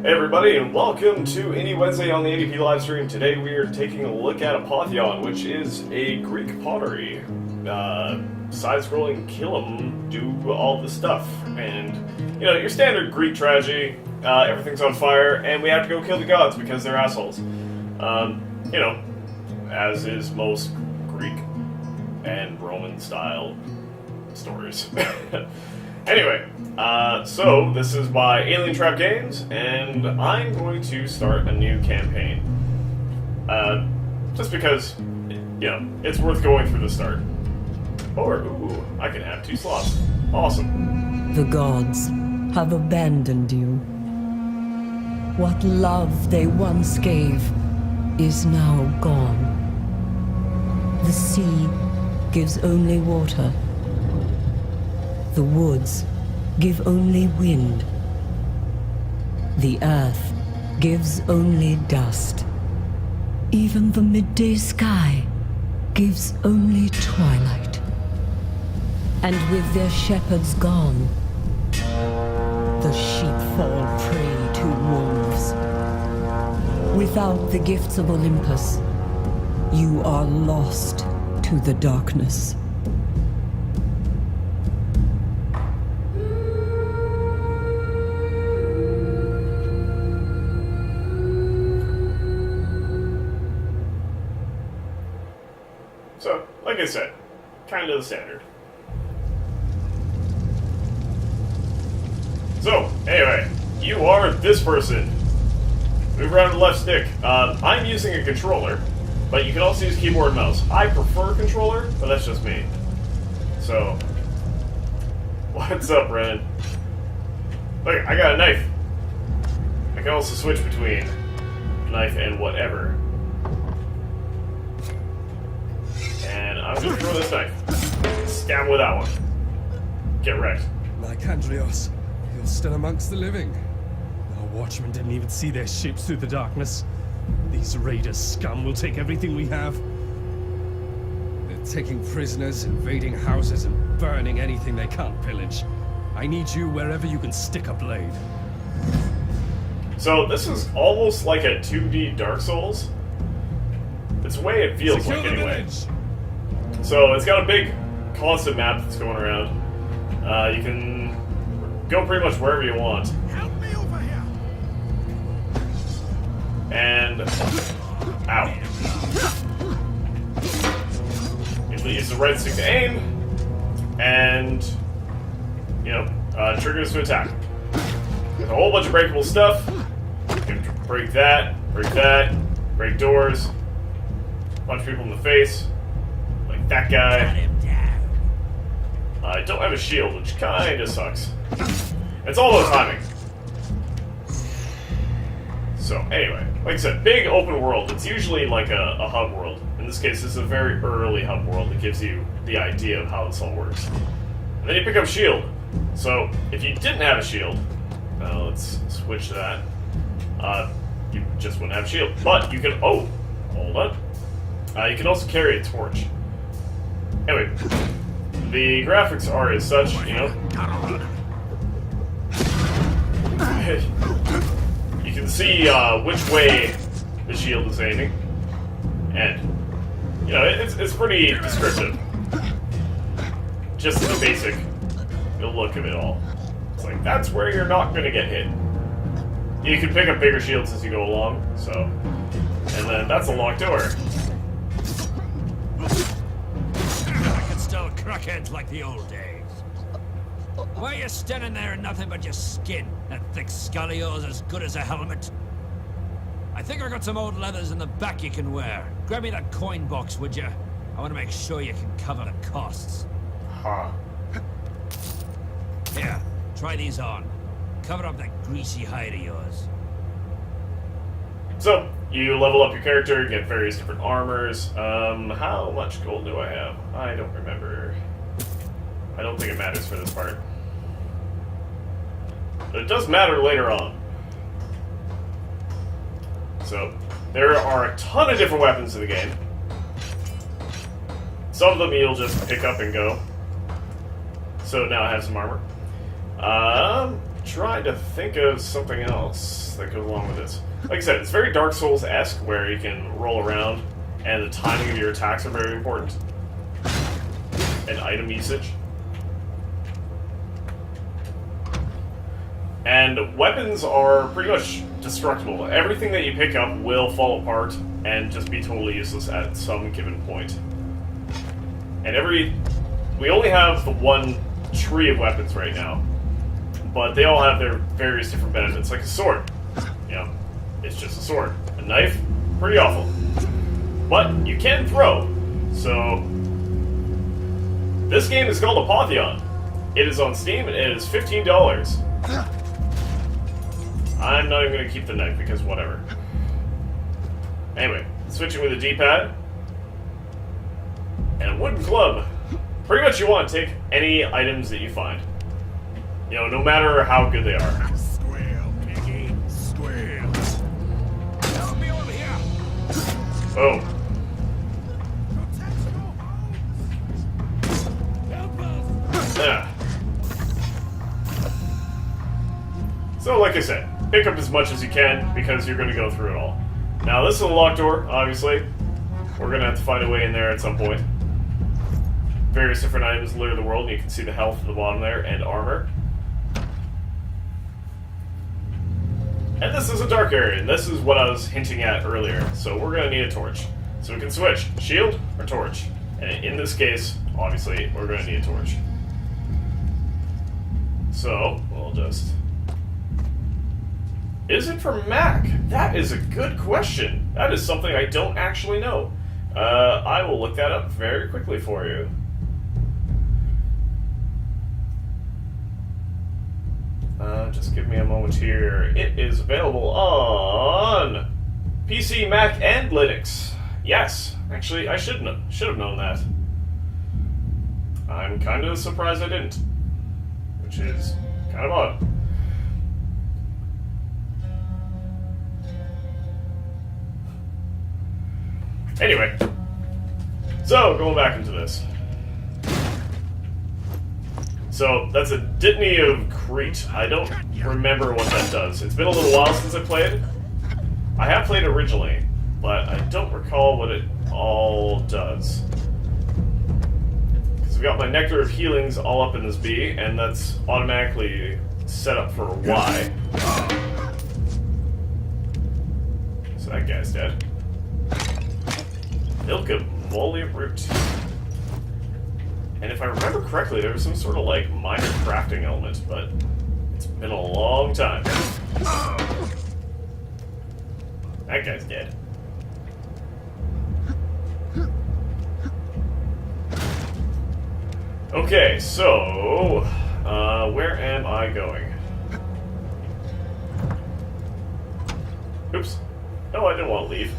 Hey everybody, and welcome to Any Wednesday on the ADP livestream. Today we are taking a look at Apotheon, which is a Greek pottery. Side-scrolling, kill 'em, do all the stuff. And, you know, your standard Greek tragedy, everything's on fire, and we have to go kill the gods because they're assholes. You know, as is most Greek and Roman-style stories. Anyway, so this is by Alien Trap Games, and I'm going to start a new campaign. Just because, you know, it's worth going through the start. Or, ooh, I can have 2 slots. Awesome. The gods have abandoned you. What love they once gave is now gone. The sea gives only water. The woods give only wind. The earth gives only dust. Even the midday sky gives only twilight. And with their shepherds gone, the sheep fall prey to wolves. Without the gifts of Olympus, you are lost to the darkness. So, like I said, kind of the standard. So, anyway, you are this person. Move around with the left stick. I'm using a controller, but you can also use keyboard and mouse. I prefer controller, but that's just me. So, what's up, Ren? Look, I got a knife. I can also switch between knife and whatever. And I'm gonna throw this knife. Stab with that one. Get wrecked. Like Andrios, you're still amongst the living. Our watchmen didn't even see their ships through the darkness. These raiders scum will take everything we have. They're taking prisoners, invading houses, and burning anything they can't pillage. I need you wherever you can stick a blade. So this is almost like a 2D Dark Souls. It's the way it feels like anyway. So it's got a big constant map that's going around. You can go pretty much wherever you want. Help me over here. And ow. Usually use the right stick to aim, and you know, triggers to attack. There's a whole bunch of breakable stuff. You can break that, break doors, punch people in the face. That guy. I don't have a shield, which kinda sucks. It's all about timing. So, anyway, like I said, big open world. It's usually like a hub world. In this case, this is a very early hub world that gives you the idea of how this all works. And then you pick up shield. So, if you didn't have a shield, let's switch to that. You just wouldn't have a shield. But you can, oh, hold on. You can also carry a torch. Anyway, the graphics are as such, you know. You can see which way the shield is aiming, and you know it's pretty descriptive. Just the basic look of it all. It's like that's where you're not going to get hit. You can pick up bigger shields as you go along. So, and then that's a locked door. Crackheads like the old days. Why are you standing there in nothing but your skin? That thick skull of yours as good as a helmet. I think I got some old leathers in the back you can wear. Grab me that coin box, would you? I want to make sure you can cover the costs. Huh. Here, try these on. Cover up that greasy hide of yours. So, you level up your character, get various different armors. How much gold do I have? I don't remember. I don't think it matters for this part. But it does matter later on. So, there are a ton of different weapons in the game. Some of them you'll just pick up and go. So now I have some armor. trying to think of something else that goes along with this. Like I said, it's very Dark Souls-esque, where you can roll around, and the timing of your attacks are very important. And item usage. And weapons are pretty much destructible. Everything that you pick up will fall apart and just be totally useless at some given point. And we only have the one tree of weapons right now, but they all have their various different benefits, like a sword. You know, it's just a sword. A knife, pretty awful. But you can throw, so this game is called Apotheon. It is on Steam, and it is $15. I'm not even going to keep the knife, because whatever. Anyway, switching with the D-pad. And a wooden club. Pretty much you want to take any items that you find. You know, no matter how good they are. Squeal, piggy, squeal. Help me over here. Boom. Yeah. So, like I said, pick up as much as you can, because you're going to go through it all. Now, this is a locked door, obviously. We're going to have to find a way in there at some point. Various different items litter the world, and you can see the health at the bottom there, and armor. And this is a dark area, and this is what I was hinting at earlier. So we're going to need a torch. So we can switch, shield or torch. And in this case, obviously, we're going to need a torch. So, we'll just... Is it for Mac? That is a good question. That is something I don't actually know. I will look that up very quickly for you. Just give me a moment here. It is available on PC, Mac, and Linux. Yes, actually, I should have known that. I'm kind of surprised I didn't, which is kind of odd. Anyway, so going back into this. So that's a Ditany of Crete. I don't remember what that does. It's been a little while since I played. I have played originally, but I don't recall what it all does. Because I've got my Nectar of Healings all up in this B, and that's automatically set up for Y. So that guy's dead. Milk of Moly Root. And if I remember correctly, there was some sort of, like, minor crafting element, but it's been a long time. That guy's dead. Okay, so... where am I going? Oops. No, I didn't want to leave.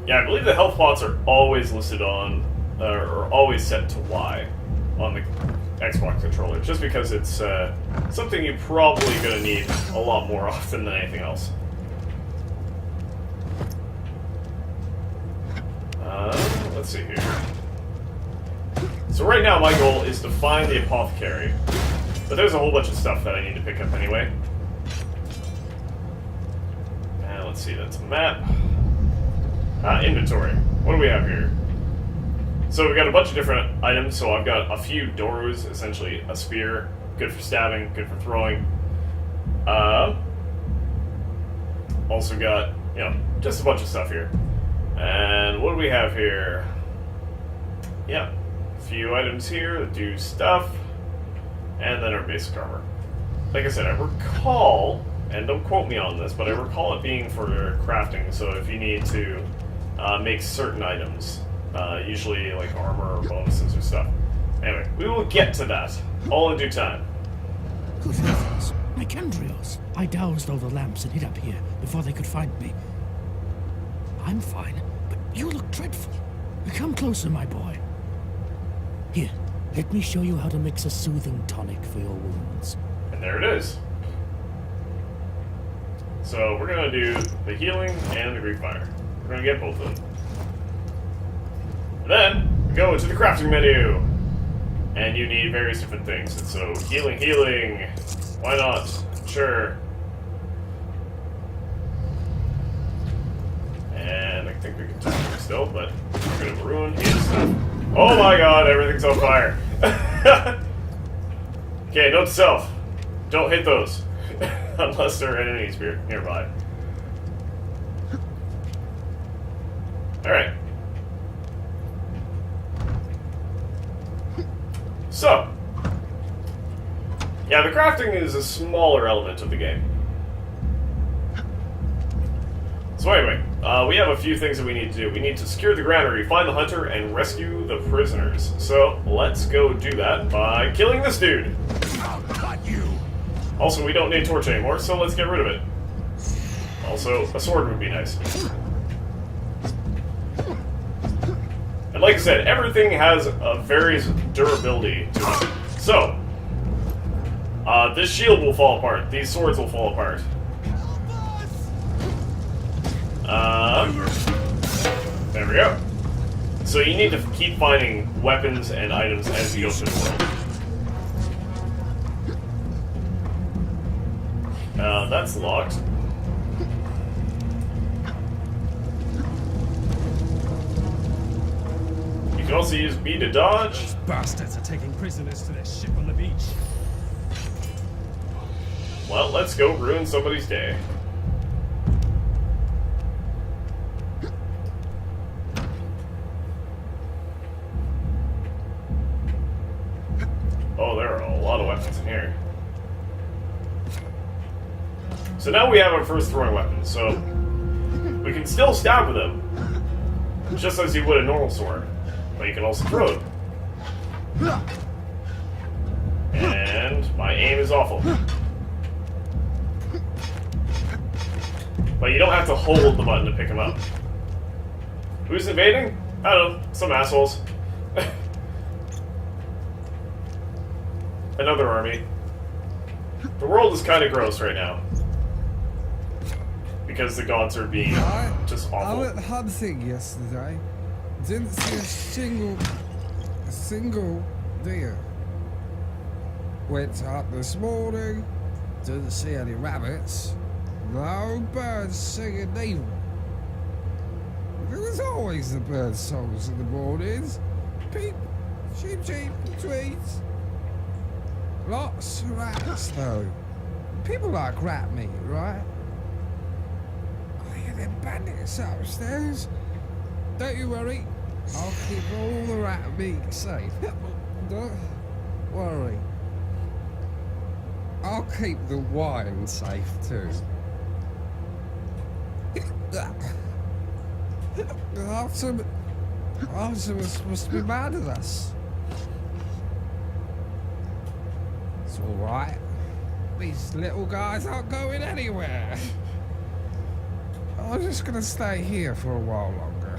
Yeah, I believe the health pots are always listed on, or always set to Y on the Xbox controller, just because it's something you're probably going to need a lot more often than anything else. Let's see here. So right now my goal is to find the Apothecary, but there's a whole bunch of stuff that I need to pick up anyway. And let's see, that's a map. Inventory. What do we have here? So we've got a bunch of different items. So I've got a few doors, essentially a spear, good for stabbing, good for throwing. Also got, you know, just a bunch of stuff here. And what do we have here? Yeah, a few items here that do stuff, and then our basic armor. Like I said, I recall, and don't quote me on this, but I recall it being for crafting. So if you need to make certain items, usually like armor or bonuses or stuff. Anyway, we will get to that, all in due time. Good heavens, my Kendrios. I doused all the lamps and hid up here before they could find me. I'm fine, but you look dreadful. Come closer, my boy. Here, let me show you how to mix a soothing tonic for your wounds. And there it is. So we're going to do the healing and the Greek fire. We're going to get both of them. And then, we go into the crafting menu. And you need various different things. And so, healing. Why not? Sure. And I think we can talk to him still, but we're gonna ruin his stuff. Oh my god, everything's on fire. Okay, note to self. Don't hit those. Unless there are enemies nearby. Alright. So. Yeah, the crafting is a smaller element of the game. So anyway, we have a few things that we need to do. We need to secure the granary, find the hunter, and rescue the prisoners. So, let's go do that by killing this dude. I'll cut you. Also, we don't need a torch anymore, so let's get rid of it. Also, a sword would be nice. And like I said, everything has a various durability to it. So, this shield will fall apart. These swords will fall apart. There we go. So you need to keep finding weapons and items as you go through the world. That's locked. You can also use B to dodge. Those bastards are taking prisoners to their ship on the beach. Well, let's go ruin somebody's day. Oh, there are a lot of weapons in here. So now we have our first throwing weapon, so we can still stab with them, just as you would a normal sword, but you can also throw it. And my aim is awful. But you don't have to hold the button to pick them up. Who's invading? I don't know, some assholes. Another army. The world is kind of gross right now. Because the gods are being just I awful. went hunting yesterday. Didn't see a single deer. Went up this morning. Didn't see any rabbits. No birds singing either. There was always the bird songs in the mornings. Peep, cheep, tweets. Lots of rats, though. People like rat meat, right? I hear them bandits upstairs. Don't you worry. I'll keep all the rat meat safe. Don't worry. I'll keep the wine safe, too. Artemis must be mad at us. It's alright. These little guys aren't going anywhere. I'm just gonna stay here for a while longer.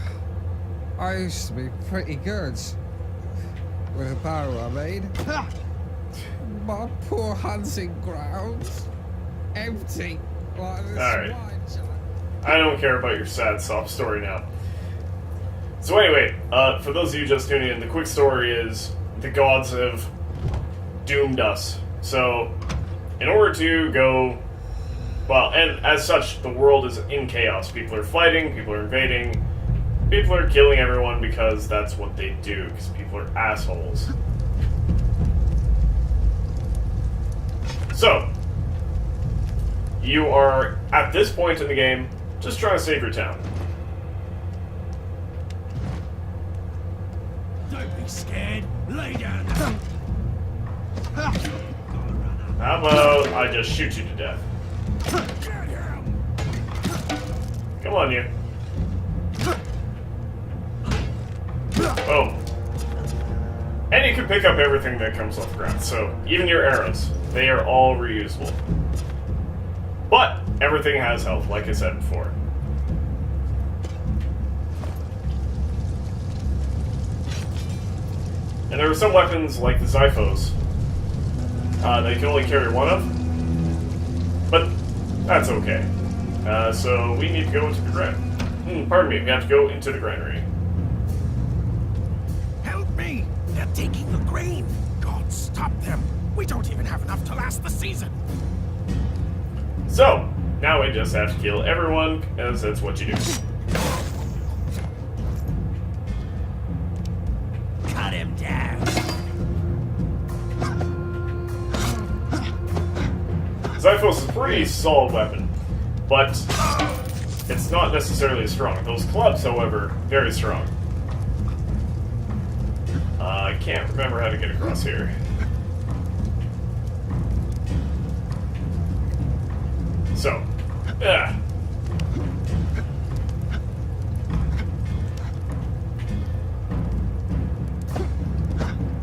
I used to be pretty good. With a bow, I mean. My poor hunting grounds. Empty. Like this Alright. wine cellar. I don't care about your sad sob story now. So anyway, for those of you just tuning in, the quick story is the gods have doomed us. So, in order to go... Well, and as such, the world is in chaos. People are fighting, people are invading, people are killing everyone because that's what they do, because people are assholes. So, you are, at this point in the game, just trying to save your town. Don't be scared. Lay down. How about I just shoot you to death? Come on, you. Boom. And you can pick up everything that comes off the ground, so even your arrows, they are all reusable. But everything has health, like I said before. And there are some weapons, like the Xiphos, that you can only carry one of. But that's okay. So we need to go into the pardon me, we have to go into the granary. Help me! They're taking the grain. Stop them! We don't even have enough to last the season! So, now we just have to kill everyone, as that's what you do. Cut him down. Zyphos is a pretty solid weapon, but it's not necessarily strong. Those clubs, however, very strong. I can't remember how to get across here. So, yeah.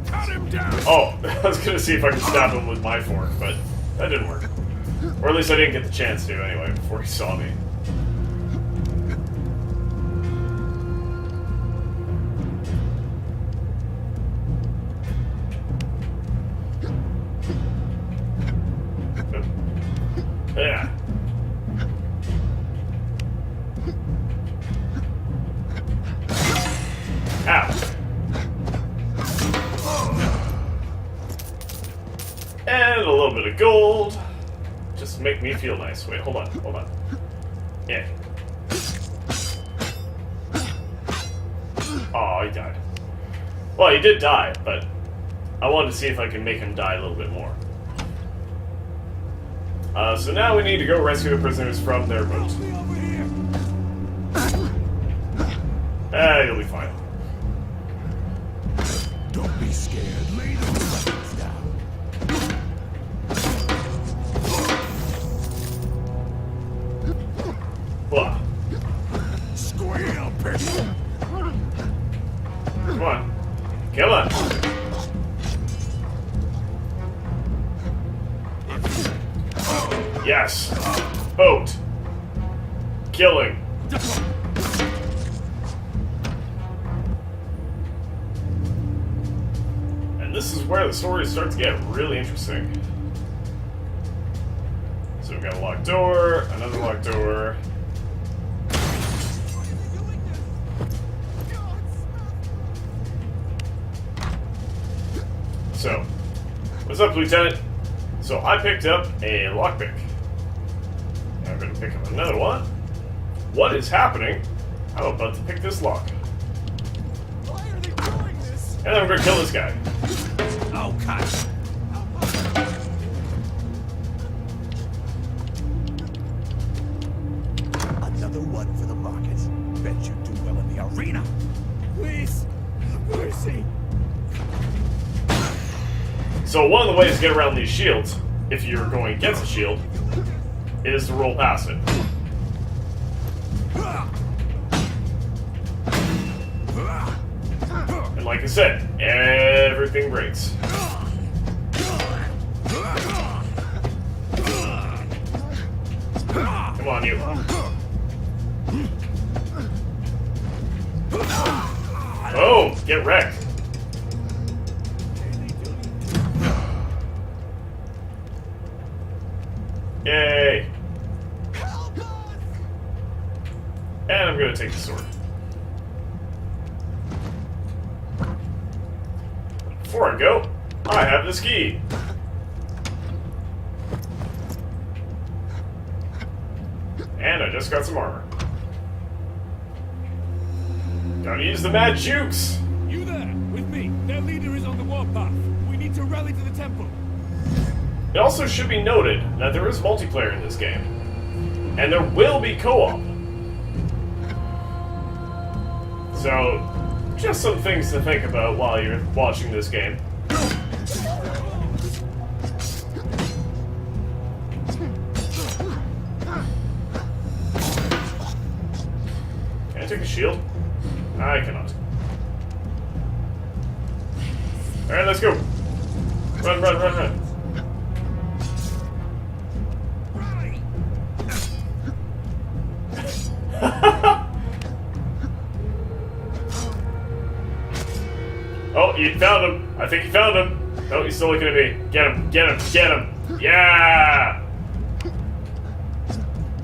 Cut him down! Oh, I was gonna see if I could stab him with my fork, but that didn't work. Or at least I didn't get the chance to, anyway, before he saw me. Yeah. Ow. And a little bit of gold. Just to make me feel nice. Wait, hold on, hold on. Yeah. Oh, he died. Well, he did die, but I wanted to see if I can make him die a little bit more. So now we need to go rescue the prisoners from their boat. You'll be fine. Don't be scared. Lay those weapons down. Blah. Squeal, pistol! Come on. Come on. Yes. Boat. Killing. And this is where the story starts to get really interesting. So we've got a locked door, another locked door. So, what's up, Lieutenant? So I picked up a lockpick. I'm going to pick up another one. What is happening? I'm about to pick this lock. Why are they doing this? And I'm going to kill this guy. Oh, cut. Another one for the market. Bet you do well in the arena. Please, mercy. So one of the ways to get around these shields, if you're going against a shield, is to roll past it. And like I said, everything breaks. Come on, you. Oh, get wrecked. Yay! And I'm gonna take the sword. Before I go, I have this key. And I just got some armor. Gotta use the mad jukes! You there, with me. Their leader is on the warpath. We need to rally to the temple. It also should be noted that there is multiplayer in this game. And there will be co-op. So, just some things to think about while you're watching this game. Can I take a shield? I cannot. Alright, let's go. Run, run, run, run. Oh, you found him. I think you found him. Oh, he's still looking at me. Get him, get him, get him. Yeah!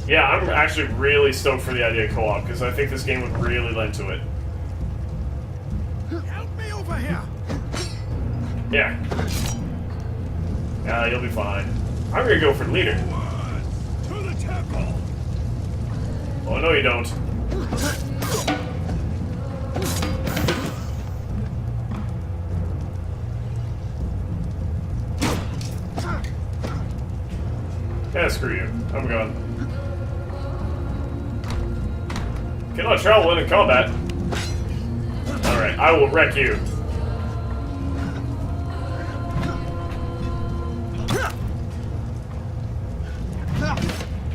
Yeah, I'm actually really stoked for the idea of co-op, because I think this game would really lend to it. Help me over here. Yeah. You'll be fine. I'm gonna go for leader. To the temple! Oh, no you don't. Yeah, screw you. I'm gone. Cannot travel when in combat. Alright, I will wreck you.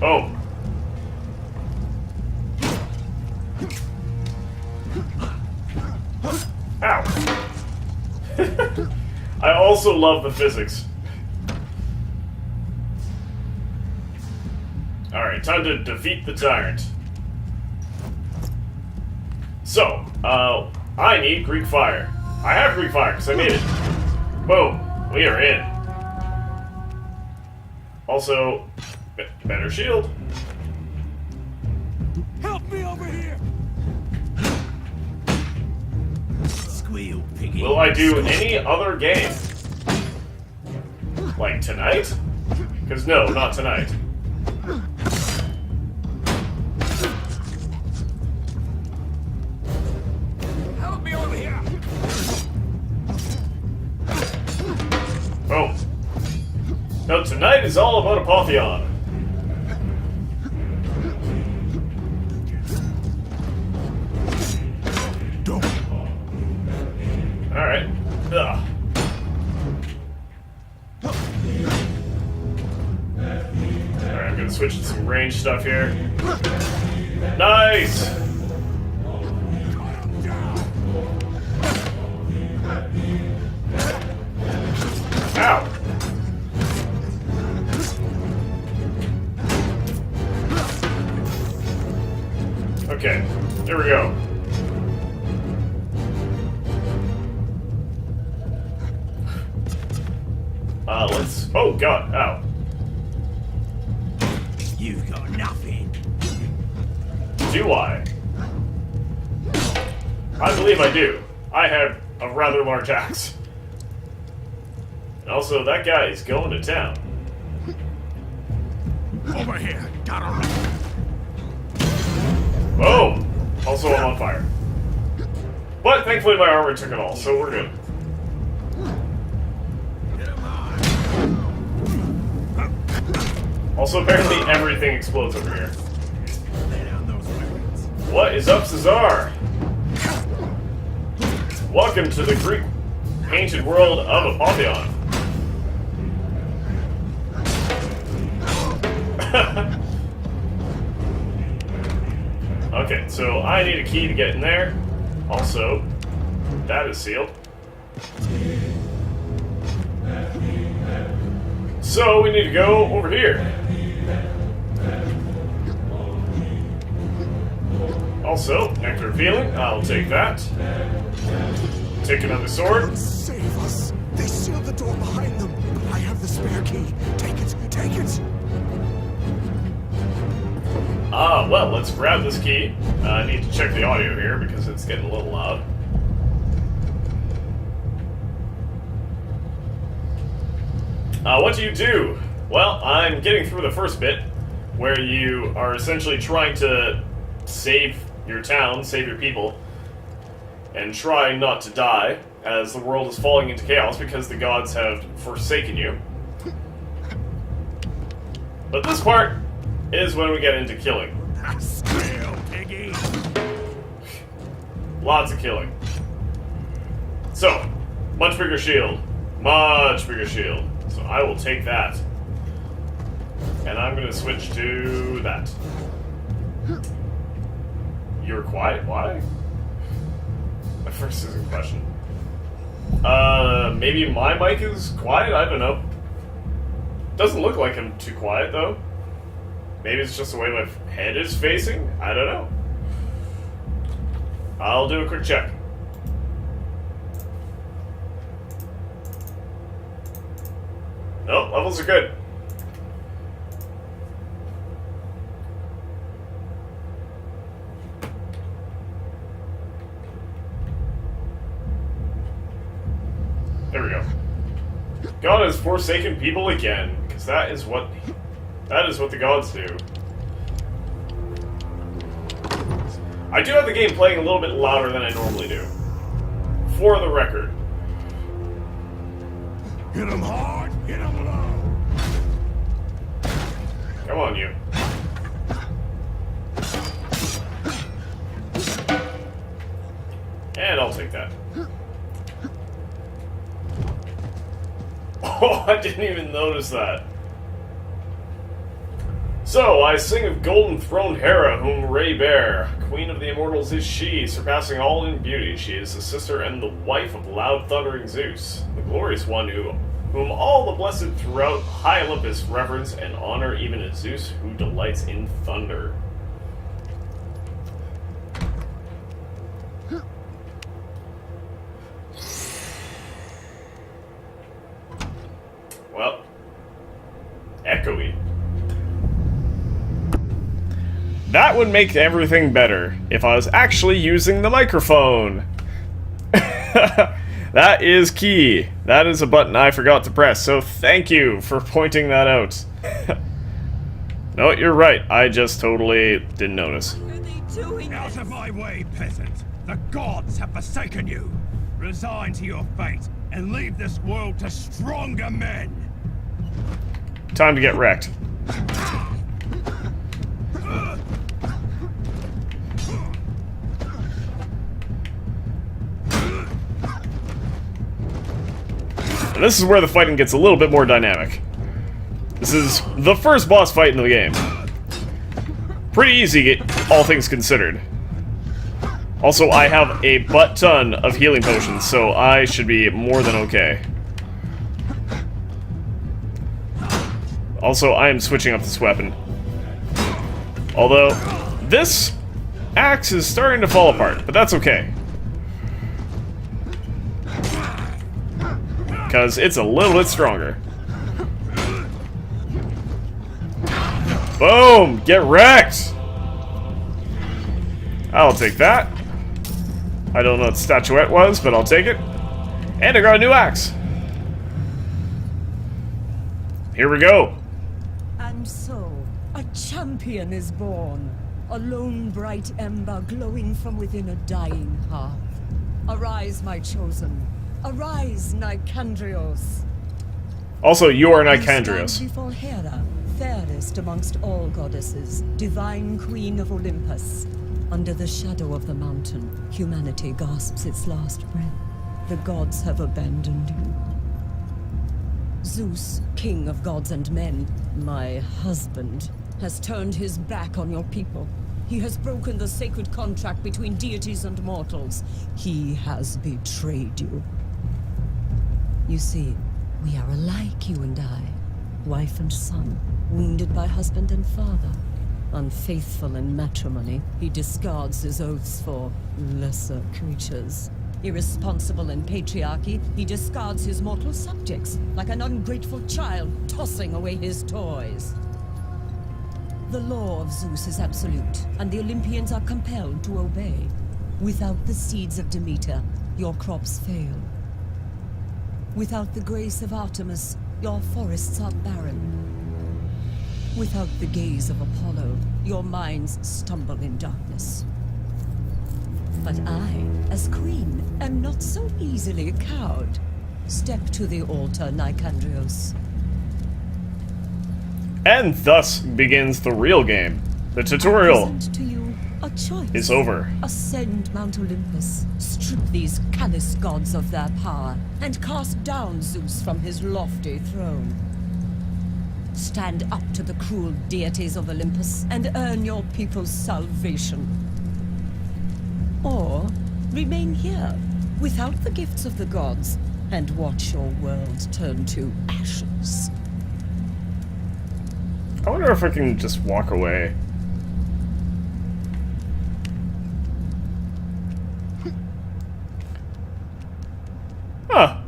Oh. Ow. I also love the physics. Alright, time to defeat the tyrant. So, I need Greek fire. I have Greek fire, because I made it. Boom. We are in. Also, better shield. Help me over here! Squeal, piggy. Will I do any other game? Like tonight? Because no, not tonight. Help me over here! Oh. No, tonight is all about Apotheon. Alright. Ugh. Alright, I'm gonna switch to some range stuff here. Nice! Ow! Okay, here we go. Let's... Oh, God, ow. You've got nothing. Do I? I believe I do. I have a rather large axe. And also, that guy is going to town. Over here! Got him! Oh! Also, I'm on fire. But thankfully my armor took it all, so we're good. Also, apparently everything explodes over here. What is up, Caesar? Welcome to the Greek painted world of Apotheon. Okay, so I need a key to get in there. Also, that is sealed. So we need to go over here. Also, nectar of healing. I'll take that. Take another sword. Save us! They sealed the door behind them. I have the spare key. Take it! Take it! Well, let's grab this key. I need to check the audio here because it's getting a little loud. What do you do? Well, I'm getting through the first bit, where you are essentially trying to save your town, save your people, and try not to die, as the world is falling into chaos because the gods have forsaken you. But this part is when we get into killing. Squeal, piggy! Lots of killing. So, much bigger shield. Much bigger shield. So I will take that. And I'm going to switch to that. You're quiet? Why? My first is a question. Maybe my mic is quiet? I don't know. Doesn't look like I'm too quiet, though. Maybe it's just the way my head is facing? I don't know. I'll do a quick check. Nope, levels are good. There we go. Go God has forsaken people again, because that is what the gods do. I do have the game playing a little bit louder than I normally do. For the record. Hit him hard, hit him low. Come on, you. And I'll take that. Oh, I didn't even notice that. So, I sing of golden-throned Hera, whom Ray bear. Queen of the Immortals is she, surpassing all in beauty. She is the sister and the wife of loud-thundering Zeus, the glorious one whom all the blessed throughout high Olympus reverence and honor, even as Zeus, who delights in thunder. Well, echoey. That would make everything better if I was actually using the microphone. That is key. That is a button I forgot to press, so thank you for pointing that out. No, you're right. I just totally didn't notice. What are they doing? Out of my way, peasant! The gods have forsaken you! Resign to your fate, and leave this world to stronger men! Time to get wrecked. And this is where the fighting gets a little bit more dynamic. This is the first boss fight in the game. Pretty easy, all things considered. Also, I have a butt-ton of healing potions, so I should be more than okay. Also, I am switching up this weapon. Although, this axe is starting to fall apart, but that's okay. Because it's a little bit stronger. Boom! Get wrecked! I'll take that. I don't know what the statuette was, but I'll take it. And I got a new axe. Here we go. And so, a champion is born. A lone bright ember glowing from within a dying hearth. Arise, my chosen. Arise, Nicandrios. Also, you are You Nicandrios. stand before Hera, fairest amongst all goddesses, divine queen of Olympus. Under the shadow of the mountain, humanity gasps its last breath. The gods have abandoned you. Zeus, king of gods and men, my husband, has turned his back on your people. He has broken the sacred contract between deities and mortals. He has betrayed you. You see, we are alike, you and I. Wife and son, wounded by husband and father. Unfaithful in matrimony, he discards his oaths for lesser creatures. Irresponsible in patriarchy, he discards his mortal subjects, like an ungrateful child tossing away his toys. The law of Zeus is absolute, and the Olympians are compelled to obey. Without the seeds of Demeter, your crops fail. Without the grace of Artemis, your forests are barren. Without the gaze of Apollo, your minds stumble in darkness. But I, as queen, am not so easily cowed. Step to the altar, Nicandrios. And thus begins the real game. The tutorial I present to you a choice. is over. Ascend Mount Olympus, strip these callous gods of their power, and cast down Zeus from his lofty throne. Stand up to the cruel deities of Olympus and earn your people's salvation. Or remain here, without the gifts of the gods, and watch your world turn to ashes. I wonder if I can just walk away. Huh.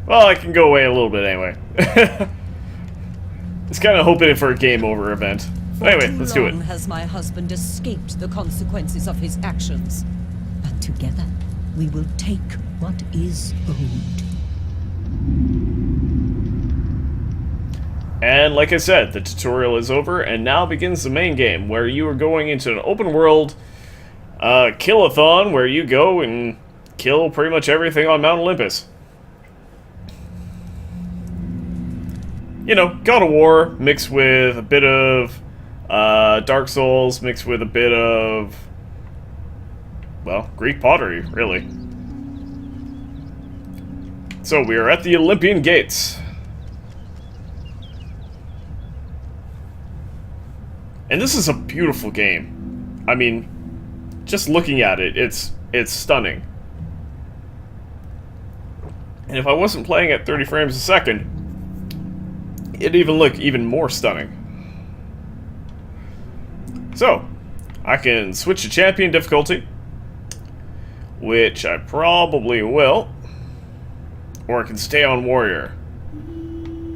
Well, I can go away a little bit anyway. Just kind of hoping for a game over event. Anyway, let's do it. Too long has my husband escaped the consequences of his actions. But together, we will take what is owed. And like I said, the tutorial is over, and now begins the main game, where you are going into an open world kill-a-thon, where you go and kill pretty much everything on Mount Olympus. You know, God of War mixed with a bit of Dark Souls, mixed with a bit of, well, Greek pottery, really. So we are at the Olympian Gates. And this is a beautiful game. I mean, just looking at it, it's stunning. And if I wasn't playing at 30 frames a second, it'd even look even more stunning. So, I can switch to champion difficulty, which I probably will, or I can stay on warrior.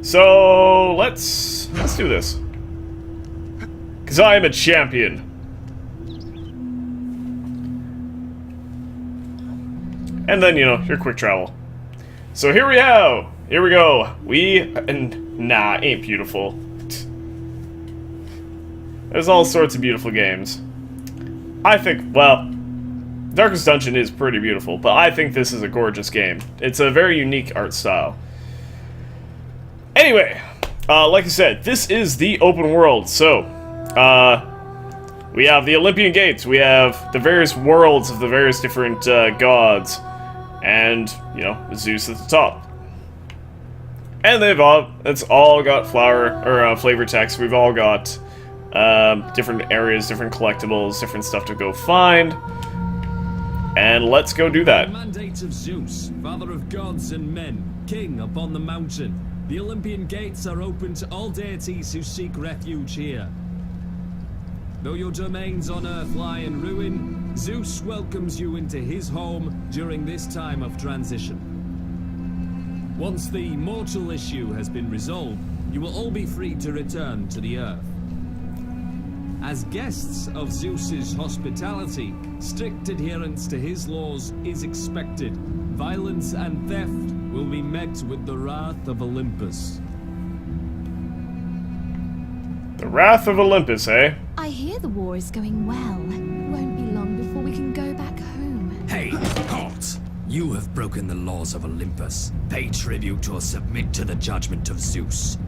So, let's do this. Because I am a champion. And then, you know, your quick travel. So here we go. Nah, ain't beautiful. There's all sorts of beautiful games. I think, well, Darkest Dungeon is pretty beautiful, but I think this is a gorgeous game. It's a very unique art style. Anyway, like I said, this is the open world, so we have the Olympian Gates, we have the various worlds of the various different gods, and, you know, Zeus at the top. And it's all got flavor text. We've all got different areas, different collectibles, different stuff to go find. And let's go do that. The mandate of Zeus, father of gods and men, king upon the mountain. The Olympian Gates are open to all deities who seek refuge here. Though your domains on Earth lie in ruin, Zeus welcomes you into his home during this time of transition. Once the mortal issue has been resolved, you will all be free to return to the Earth. As guests of Zeus's hospitality, strict adherence to his laws is expected. Violence and theft will be met with the wrath of Olympus. The wrath of Olympus, eh? I hear the war is going well. Won't be long before we can go back home. Hey, halt! You have broken the laws of Olympus. Pay tribute or submit to the judgment of Zeus.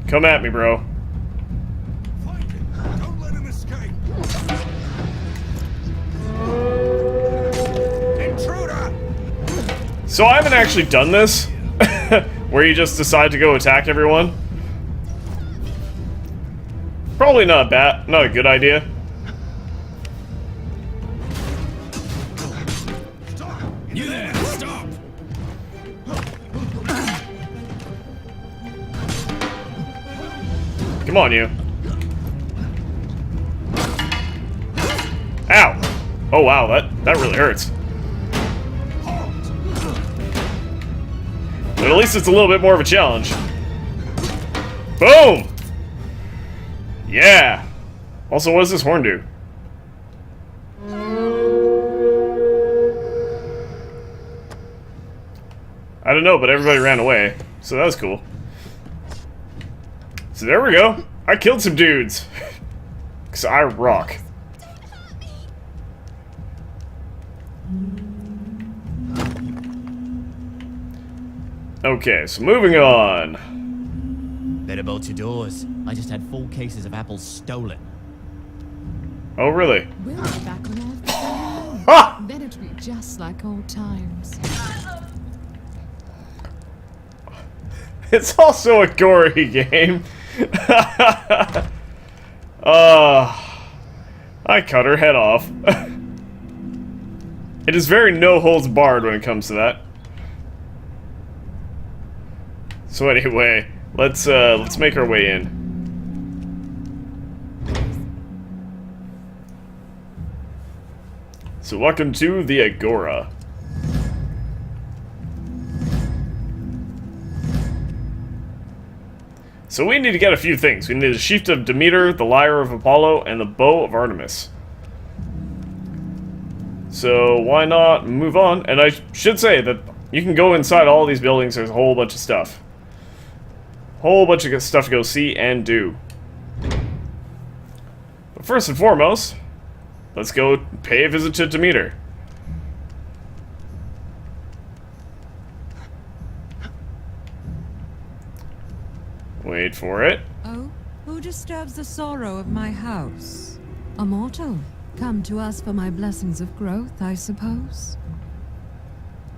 Come at me, bro. Find him. Don't let him escape. Intruder! So I haven't actually done this, where you just decide to go attack everyone. Probably not a good idea. You there, stop! Come on, you. Ow! Oh wow, that really hurts. But at least it's a little bit more of a challenge. Boom! Yeah! Also, what does this horn do? I don't know, but everybody ran away, so that was cool. So there we go. I killed some dudes. Because I rock. Okay, so moving on. Better bolt your doors. I just had 4 cases of apples stolen. Oh, really? We'll be back on Earth soon. Ha! Then it'll be just like old times. It's also a gory game. I cut her head off. It is very no holds barred when it comes to that. So anyway, let's make our way in. So welcome to the Agora. So we need to get a few things. We need the sheath of Demeter, the lyre of Apollo, and the bow of Artemis. So why not move on? And I should say that you can go inside all these buildings. There's a whole bunch of stuff. Whole bunch of good stuff to go see and do. But first and foremost, let's go pay a visit to Demeter. Wait for it. Oh, who disturbs the sorrow of my house? A mortal, come to ask for my blessings of growth, I suppose.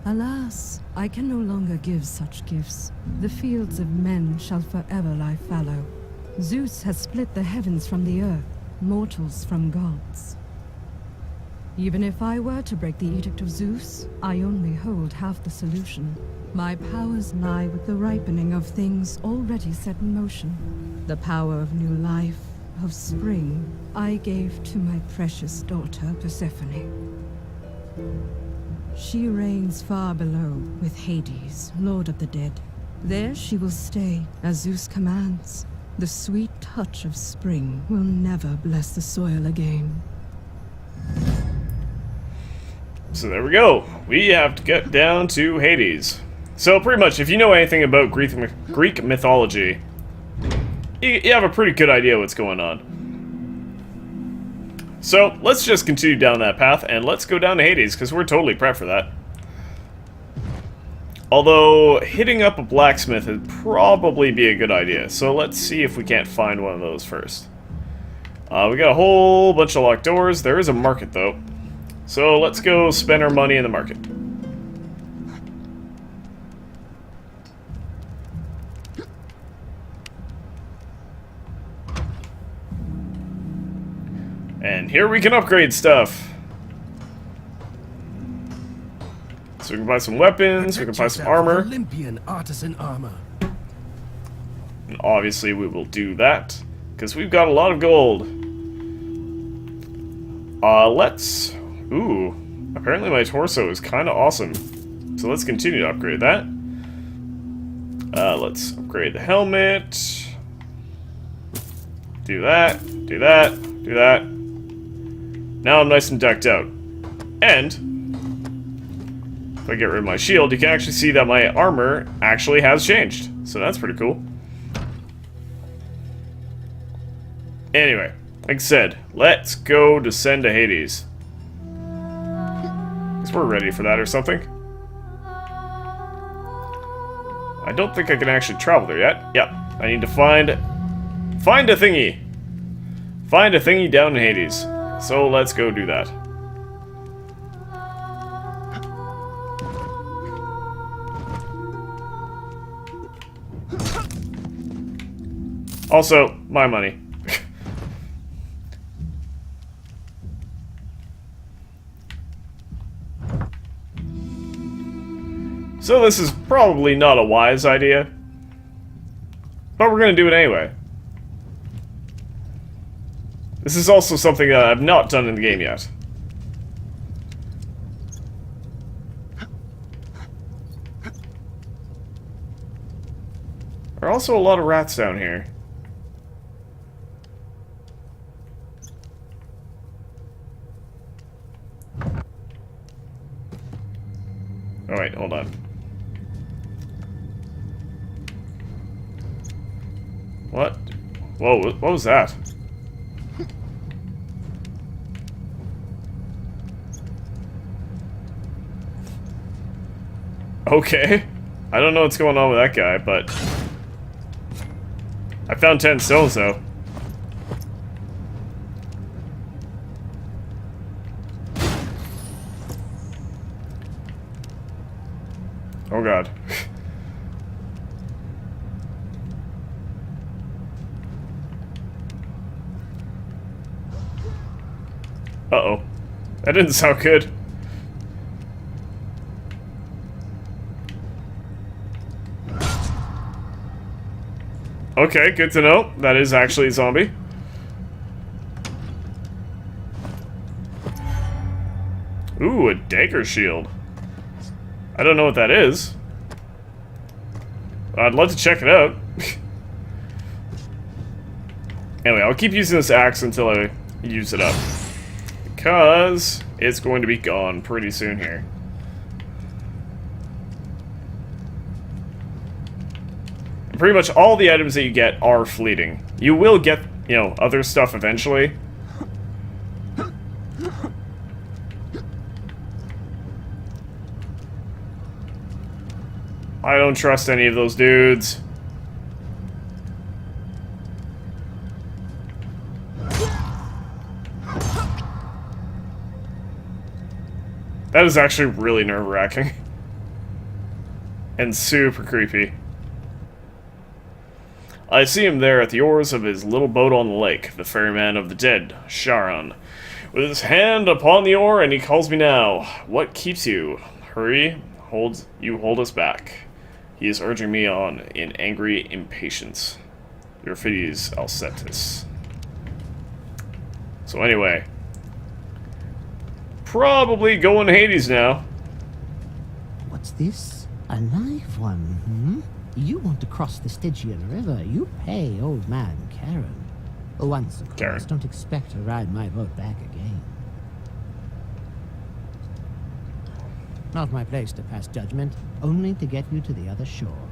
Alas, I can no longer give such gifts. The fields of men shall forever lie fallow. Zeus has split the heavens from the earth, mortals from gods. Even if I were to break the edict of Zeus, I only hold half the solution. My powers lie with the ripening of things already set in motion. The power of new life, of spring, I gave to my precious daughter Persephone. She reigns far below with Hades, lord of the dead. There she will stay, as Zeus commands. The sweet touch of spring will never bless the soil again. So there we go. We have to get down to Hades. So pretty much, if you know anything about Greek mythology, you have a pretty good idea what's going on. So let's just continue down that path, and let's go down to Hades, because we're totally prepped for that. Although, hitting up a blacksmith would probably be a good idea, so let's see if we can't find one of those first. We got a whole bunch of locked doors. There is a market, though. So let's go spend our money in the market. And here we can upgrade stuff. So we can buy some weapons, we can buy some armor. Olympian artisan armor. And obviously we will do that, because we've got a lot of gold. Let's... Ooh, apparently my torso is kind of awesome. So let's continue to upgrade that. Let's upgrade the helmet. Do that, do that, do that. Now I'm nice and decked out. And if I get rid of my shield, you can actually see that my armor actually has changed. So that's pretty cool. Anyway, like I said, let's go descend to Hades. Guess we're ready for that or something. I don't think I can actually travel there yet. Yep, I need to find a thingy. Find a thingy down in Hades. So let's go do that. Also, my money. So this is probably not a wise idea, but we're gonna do it anyway. This is also something that I've not done in the game yet. There are also a lot of rats down here. Oh wait, hold on. What? Whoa, what was that? Okay. I don't know what's going on with that guy, but... I found 10 stones, though. Oh god. Uh-oh. That didn't sound good. Okay, good to know. That is actually a zombie. Ooh, a dagger shield. I don't know what that is. I'd love to check it out. Anyway, I'll keep using this axe until I use it up. Because it's going to be gone pretty soon here. pretty much all the items that you get are fleeting. You will get, you know, other stuff eventually. I don't trust any of those dudes. That is actually really nerve-wracking. And super creepy. I see him there at the oars of his little boat on the lake, the ferryman of the dead, Charon. With his hand upon the oar, and he calls me now. What keeps you? Hurry, hold us back. He is urging me on in angry impatience. Euripides Alcetus. So anyway. Probably going to Hades now. What's this? A live one, hmm? You want to cross the Stygian River, you pay old man Charon. Once, of course, Charon. don't expect to ride my boat back again. Not my place to pass judgment, only to get you to the other shore.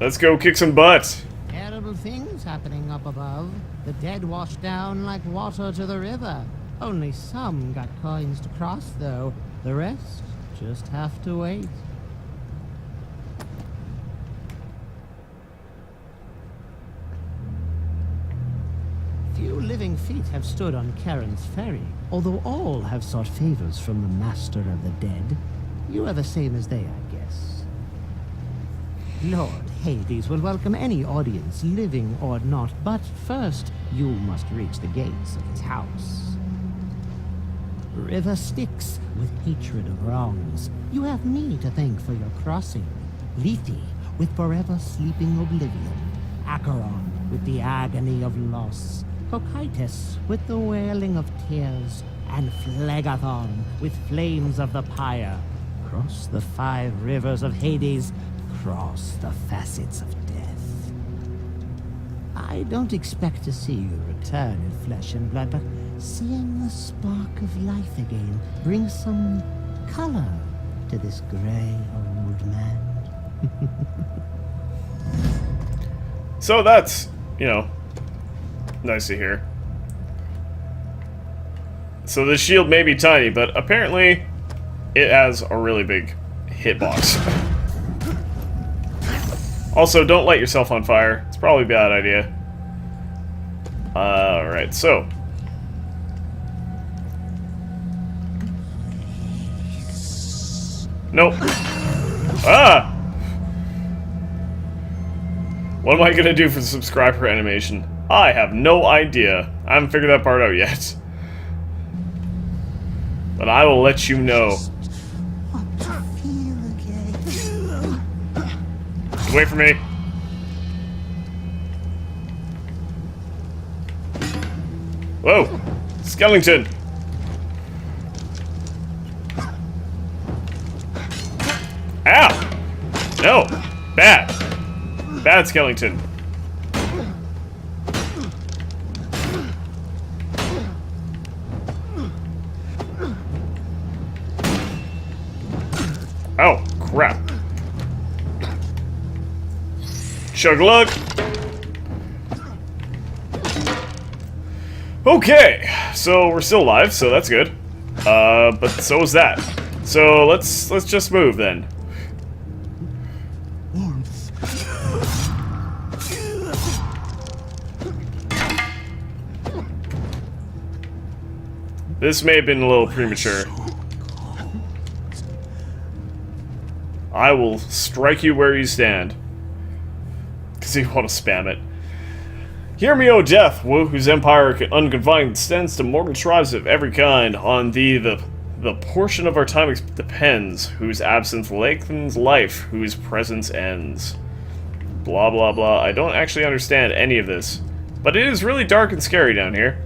Let's go kick some butt. Terrible things happening up above. The dead washed down like water to the river. Only some got coins to cross, though. The rest just have to wait. Few living feet have stood on Charon's ferry, although all have sought favors from the master of the dead. You are the same as they, I guess. Lord Hades will welcome any audience, living or not, but first you must reach the gates of his house. River Styx, with hatred of wrongs. You have me to thank for your crossing. Lethe, with forever sleeping oblivion. Acheron, with the agony of loss. Cocytus, with the wailing of tears. And Phlegethon, with flames of the pyre. Cross the 5 rivers of Hades. Cross the facets of death. I don't expect to see you return in flesh and blood, but seeing the spark of life again brings some color to this gray old man. So that's, you know, nice to hear. So the shield may be tiny, but apparently it has a really big hitbox. Also, don't light yourself on fire. It's probably a bad idea. Alright, so. Nope. Ah! What am I gonna do for the subscriber animation? I have no idea. I haven't figured that part out yet. But I will let you know. Wait for me. Whoa! Skellington! Ow! No! Bad! Bad Skellington. Oh, crap. Chug-a-lug! Okay, so we're still alive, so that's good. But so is that. So let's just move then. This may have been a little premature. I will strike you where you stand. Because you want to spam it. Hear me, O death, whose empire unconfined extends to mortal tribes of every kind. On thee the portion of our time depends, whose absence lengthens life, whose presence ends. Blah blah blah. I don't actually understand any of this. But it is really dark and scary down here.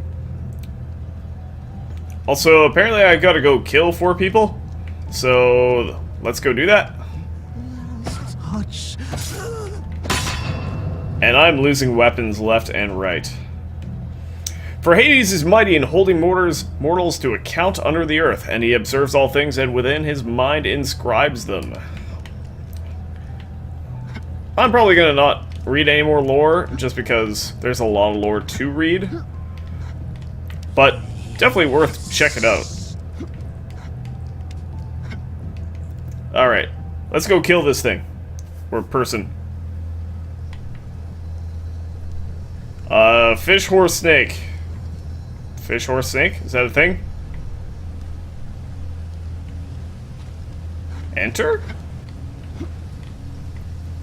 Also, apparently I gotta go kill 4 people. So, let's go do that. And I'm losing weapons left and right. For Hades is mighty in holding mortals to account under the earth, and he observes all things and within his mind inscribes them. I'm probably gonna not read any more lore, just because there's a lot of lore to read. But definitely worth checking out. Alright, let's go kill this thing. Or person. Fish, horse, snake. Fish, horse, snake? Is that a thing? Enter?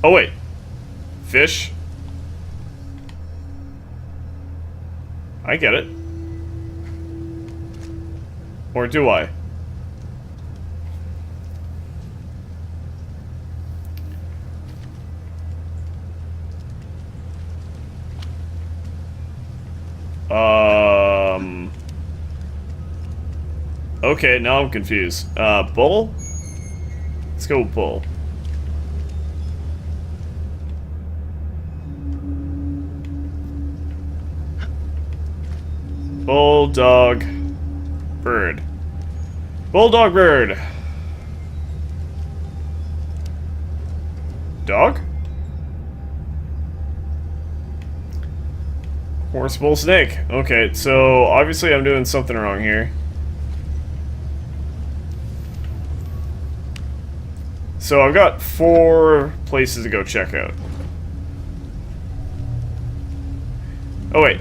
Oh wait. Fish. I get it. Or do I? Okay, now I'm confused. Bull? Let's go bull. Bulldog. Bird. Bulldog bird. Dog? Horse, bull, snake. Okay, so obviously I'm doing something wrong here. So I've got 4 places to go check out. Oh wait.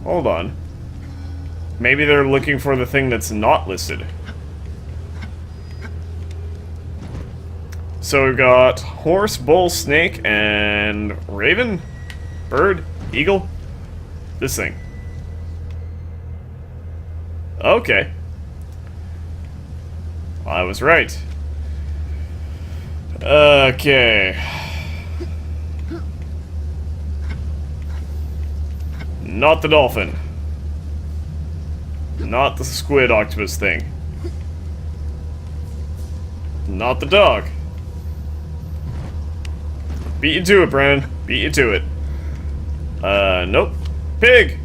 Hold on. Maybe they're looking for the thing that's not listed. So we've got horse, bull, snake, and raven? Bird? Eagle? This thing. Okay. I was right. Okay. Not the dolphin. Not the squid octopus thing. Not the dog. Beat you to it, Brandon. Beat you to it. Nope. Pig!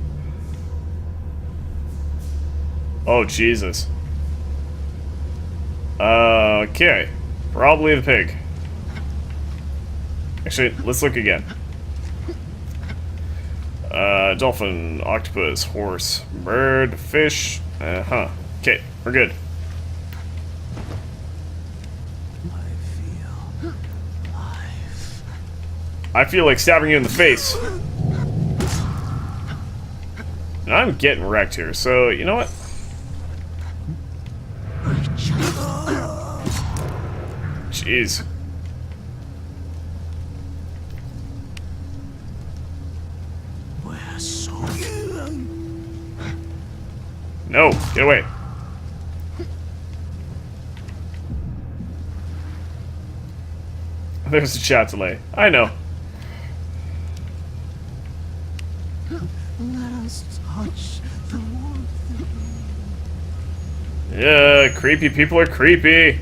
Oh, Jesus. Okay. Probably the pig. Actually, let's look again. Dolphin, octopus, horse, bird, fish. Okay, we're good. I feel like stabbing you in the face. And I'm getting wrecked here, so you know what? Jeez. No, get away. There's a chat delay. I know. Let us touch the warmth. Yeah, creepy people are creepy.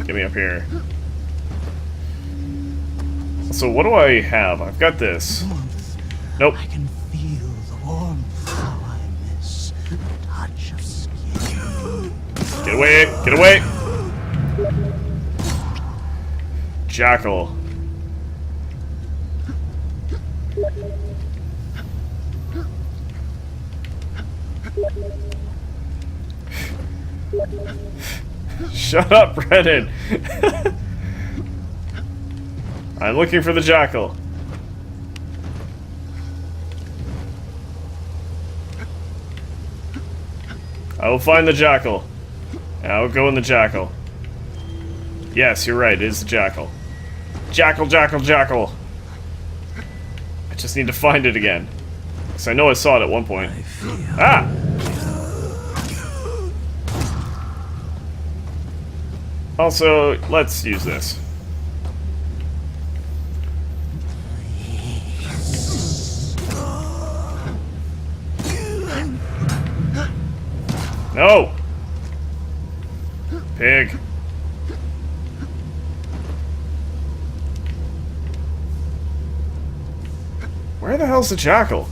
Get me up here. So what do I have? I've got this. Nope. I can feel the warmth. How I miss the touch of skin. Get away! Get away! Jackal. Shut up, Brennan! I'm looking for the jackal. I will find the jackal. And I will go in the jackal. Yes, you're right, it is the jackal. Jackal, jackal, jackal. I just need to find it again. Because I know I saw it at one point. Ah! Also, let's use this. No! Pig. Where the hell's the jackal?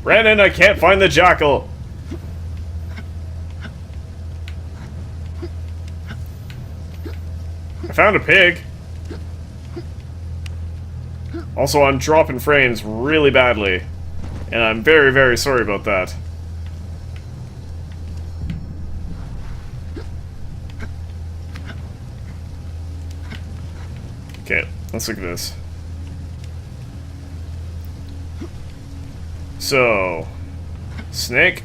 Brandon, I can't find the jackal. I found a pig. Also, I'm dropping frames really badly. And I'm very, very sorry about that. Okay, let's look at this. So, snake.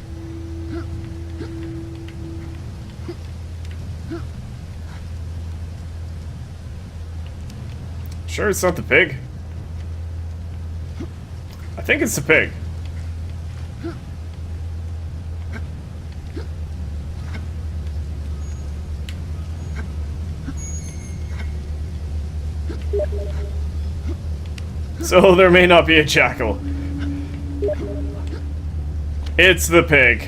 Sure it's not the pig? I think it's the pig. So there may not be a jackal. It's the pig.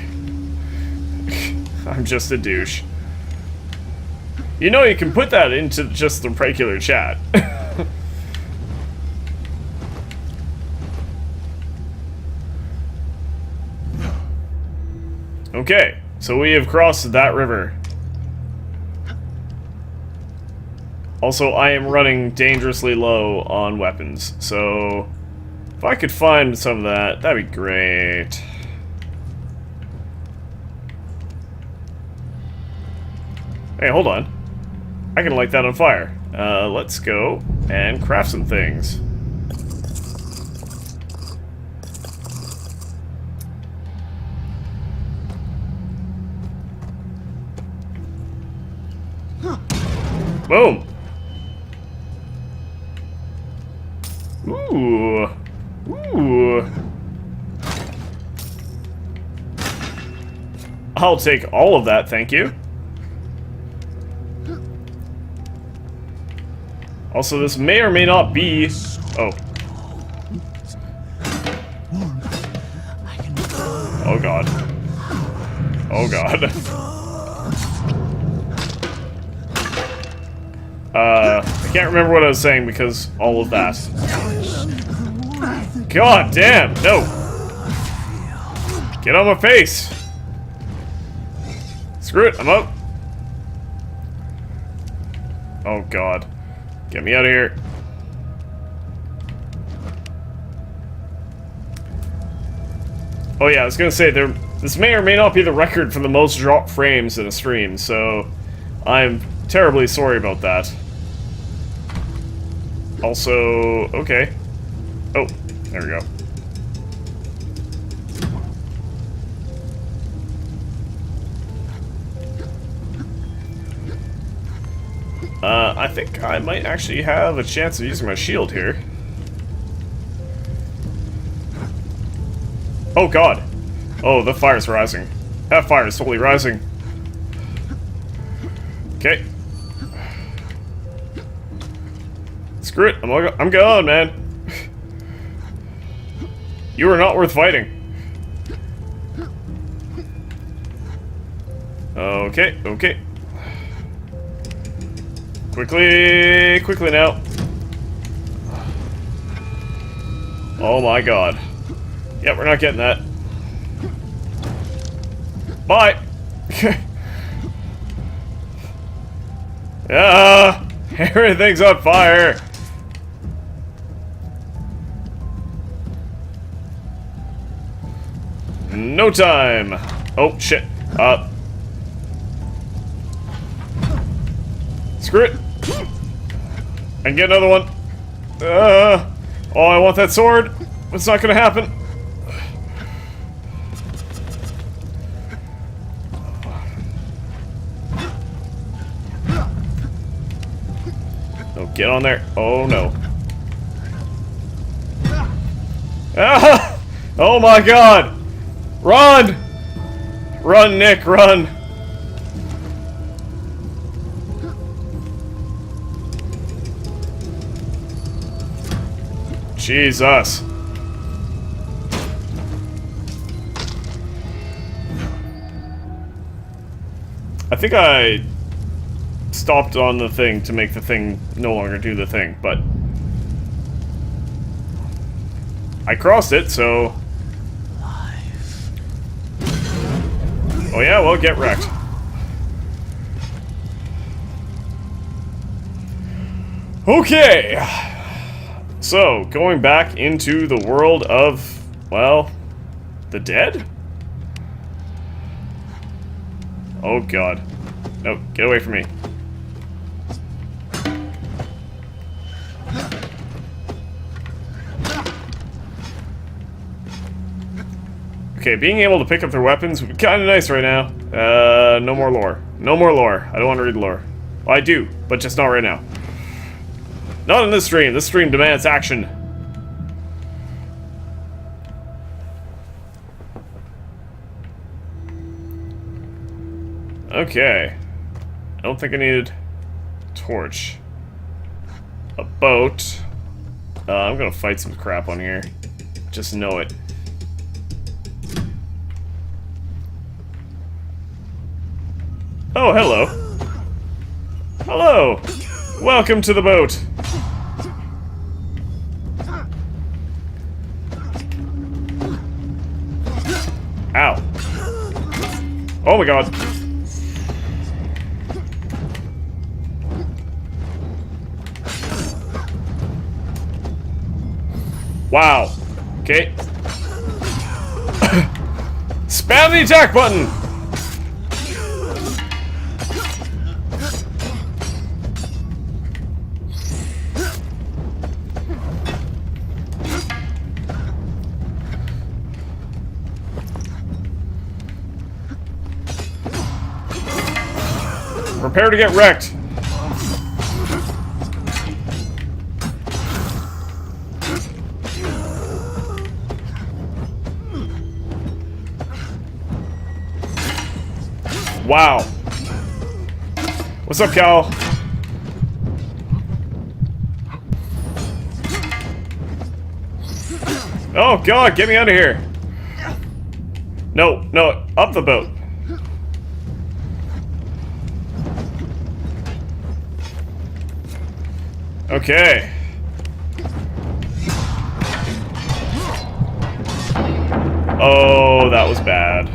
I'm just a douche. You know you can put that into just the regular chat. Okay, so we have crossed that river. Also, I am running dangerously low on weapons, so if I could find some of that, that'd be great. Hey, hold on. I can light that on fire. Let's go and craft some things. Boom! Ooh. Ooh. I'll take all of that, thank you. Also, this may or may not be... Oh. Oh god. Oh god. I can't remember what I was saying because all of that. God damn, no! Get on my face! Screw it, I'm up! Oh god. Get me out of here. Oh yeah, I was gonna say, this may or may not be the record for the most dropped frames in a stream, so I'm terribly sorry about that. Also, okay. Oh, there we go. I think I might actually have a chance of using my shield here. Oh god! Oh, the fire's rising. That fire is totally rising. Okay. Screw it, I'm going, man. You are not worth fighting. Okay, okay. Quickly, quickly now. Oh my god. Yep, we're not getting that. Bye! Ah! Everything's on fire! No time! Oh, shit. Screw it! I can get another one. Oh, I want that sword. It's not gonna happen. Oh, get on there. Oh, no. Ah! Oh my god! Run! Run, Nick, run! Jesus. I think I stopped on the thing to make the thing no longer do the thing, but I crossed it, so Oh yeah, well, get wrecked. Okay. So, going back into the world of, well, the dead? Oh god. No, get away from me. Okay, being able to pick up their weapons would be kind of nice right now. No more lore. No more lore. I don't want to read lore. Well, I do, but just not right now. Not in this stream. This stream demands action. Okay. I don't think I needed a torch. A boat. I'm gonna fight some crap on here. Just know it. Oh, hello. Hello. Welcome to the boat. Ow. Oh my god. Wow. Okay. Spam the attack button! Prepare to get wrecked. Wow. What's up, Cal? Oh god, get me out of here. No, no, up the boat. Okay. Oh, that was bad.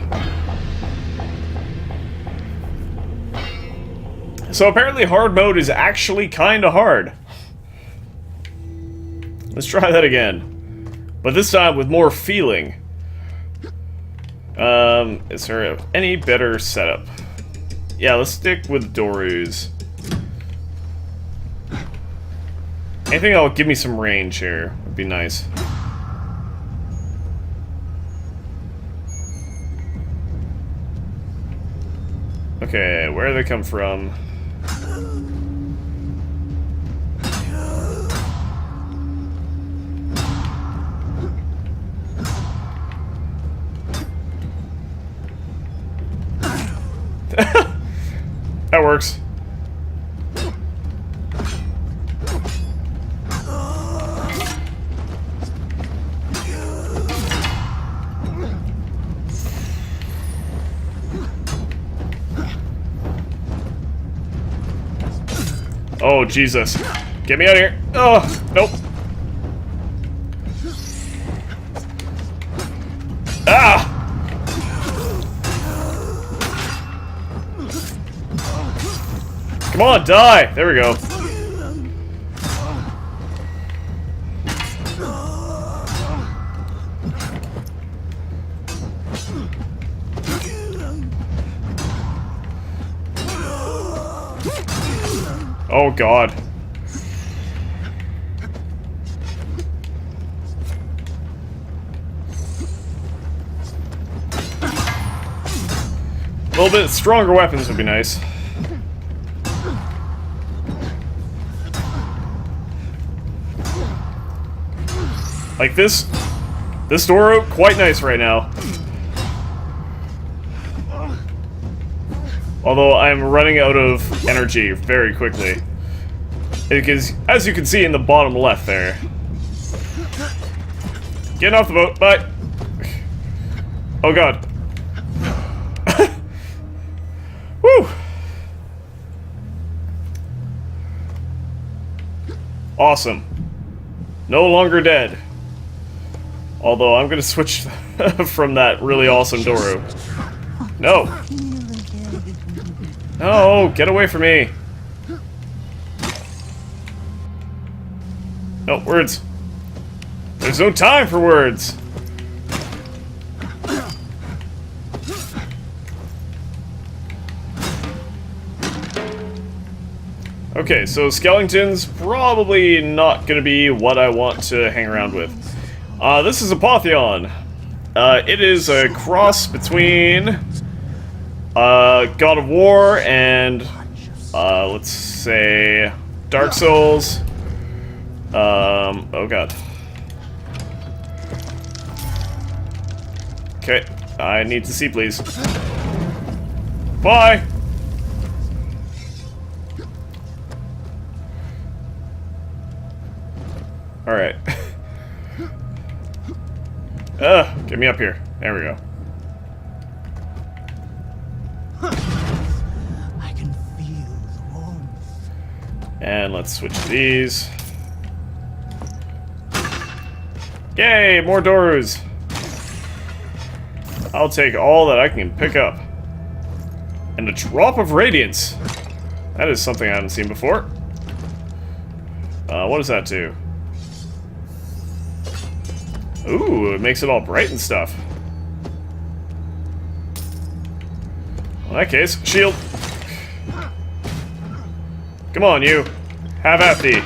So apparently hard mode is actually kinda hard. Let's try that again. But this time with more feeling. Is there any better setup? Yeah, let's stick with Doru's. Anything that'll give me some range here would be nice. Okay, where do they come from? That works. Oh, Jesus. Get me out of here. Oh, nope. Ah! Come on, die! There we go. Oh god. A little bit stronger weapons would be nice. Like this door, quite nice right now. Although I'm running out of energy very quickly. Because, as you can see in the bottom left there. Getting off the boat, bye! Oh god. Woo! Awesome. No longer dead. Although I'm gonna switch from that really awesome Doru. No! No! Get away from me! No, words. There's no time for words! Okay, so skeletons probably not gonna be what I want to hang around with. This is Apotheon. It is a cross between God of War and let's say Dark Souls. Oh god. Okay, I need to see, please. Bye! Alright. Get me up here. There we go. I can feel the warmth. And let's switch to these. Yay, more doors! I'll take all that I can pick up. And a drop of radiance! That is something I haven't seen before. What does that do? Ooh, it makes it all bright and stuff. In that case, shield. Come on, you. Have at thee.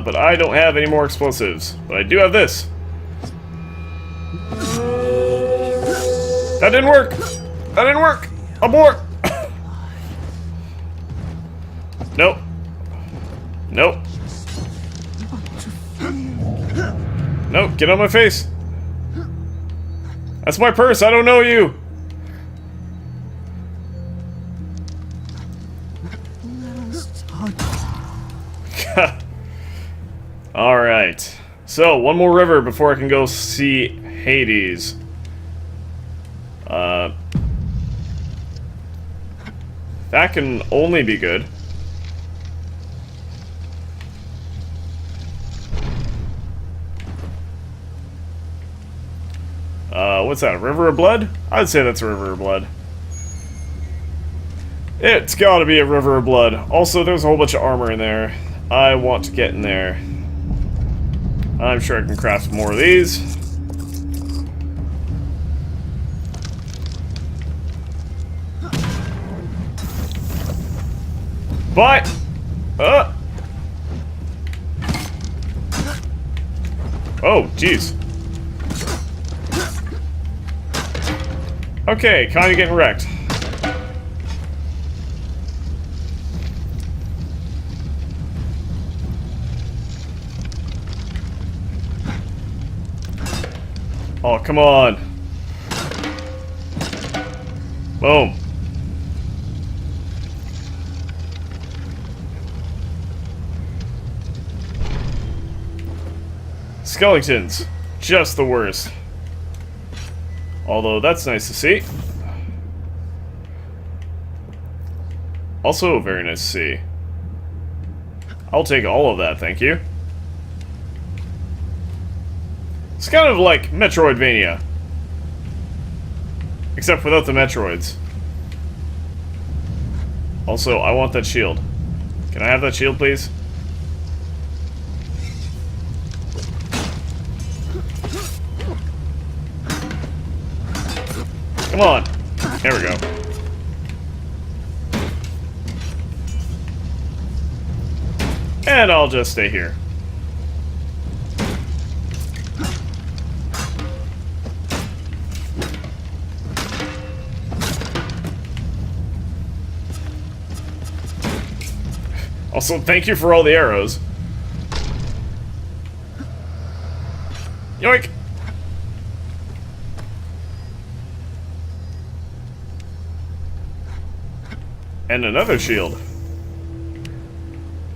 But I don't have any more explosives. But I do have this. That didn't work! That didn't work! Abort! Nope. Nope. Nope, get on my face. That's my purse, I don't know you. Alright. So, one more river before I can go see Hades. That can only be good. What's that, a river of blood? I'd say that's a river of blood. It's gotta be a river of blood. Also, there's a whole bunch of armor in there. I want to get in there. I'm sure I can craft more of these. But, oh, jeez. Okay, kinda getting wrecked. Oh, come on. Boom. Skeletons. Just the worst. Although, that's nice to see. Also, very nice to see. I'll take all of that, thank you. It's kind of like Metroidvania. Except without the Metroids. Also, I want that shield. Can I have that shield, please? Come on. There we go. And I'll just stay here. Also, thank you for all the arrows. Yoink! And another shield.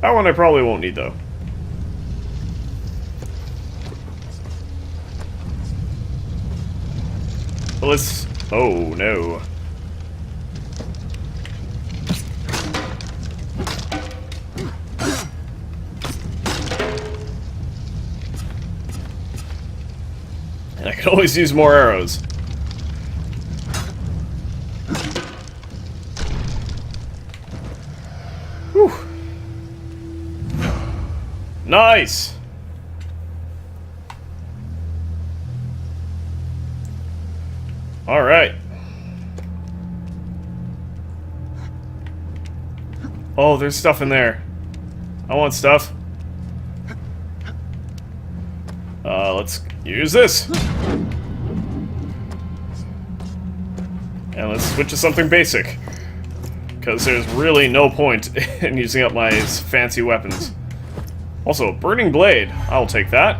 That one I probably won't need, though. But let's... Oh, no. And I can can always use more arrows. Whew. Nice! Alright. Oh, there's stuff in there. I want stuff. Let's use this. And let's switch to something basic. Because there's really no point in using up my fancy weapons. Also, burning blade. I'll take that.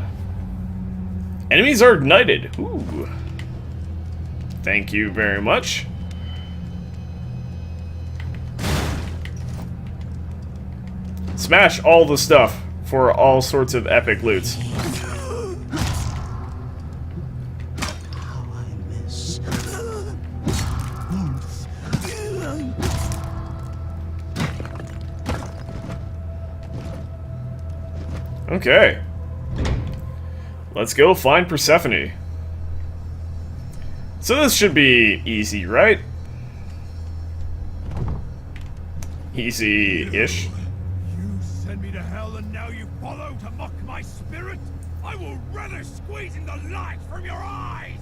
Enemies are ignited. Ooh. Thank you very much. Smash all the stuff for all sorts of epic loots. Okay. Let's go find Persephone. So this should be easy, right? Easy-ish. You send me to hell and now you follow to mock my spirit? I will relish squeezing the light from your eyes!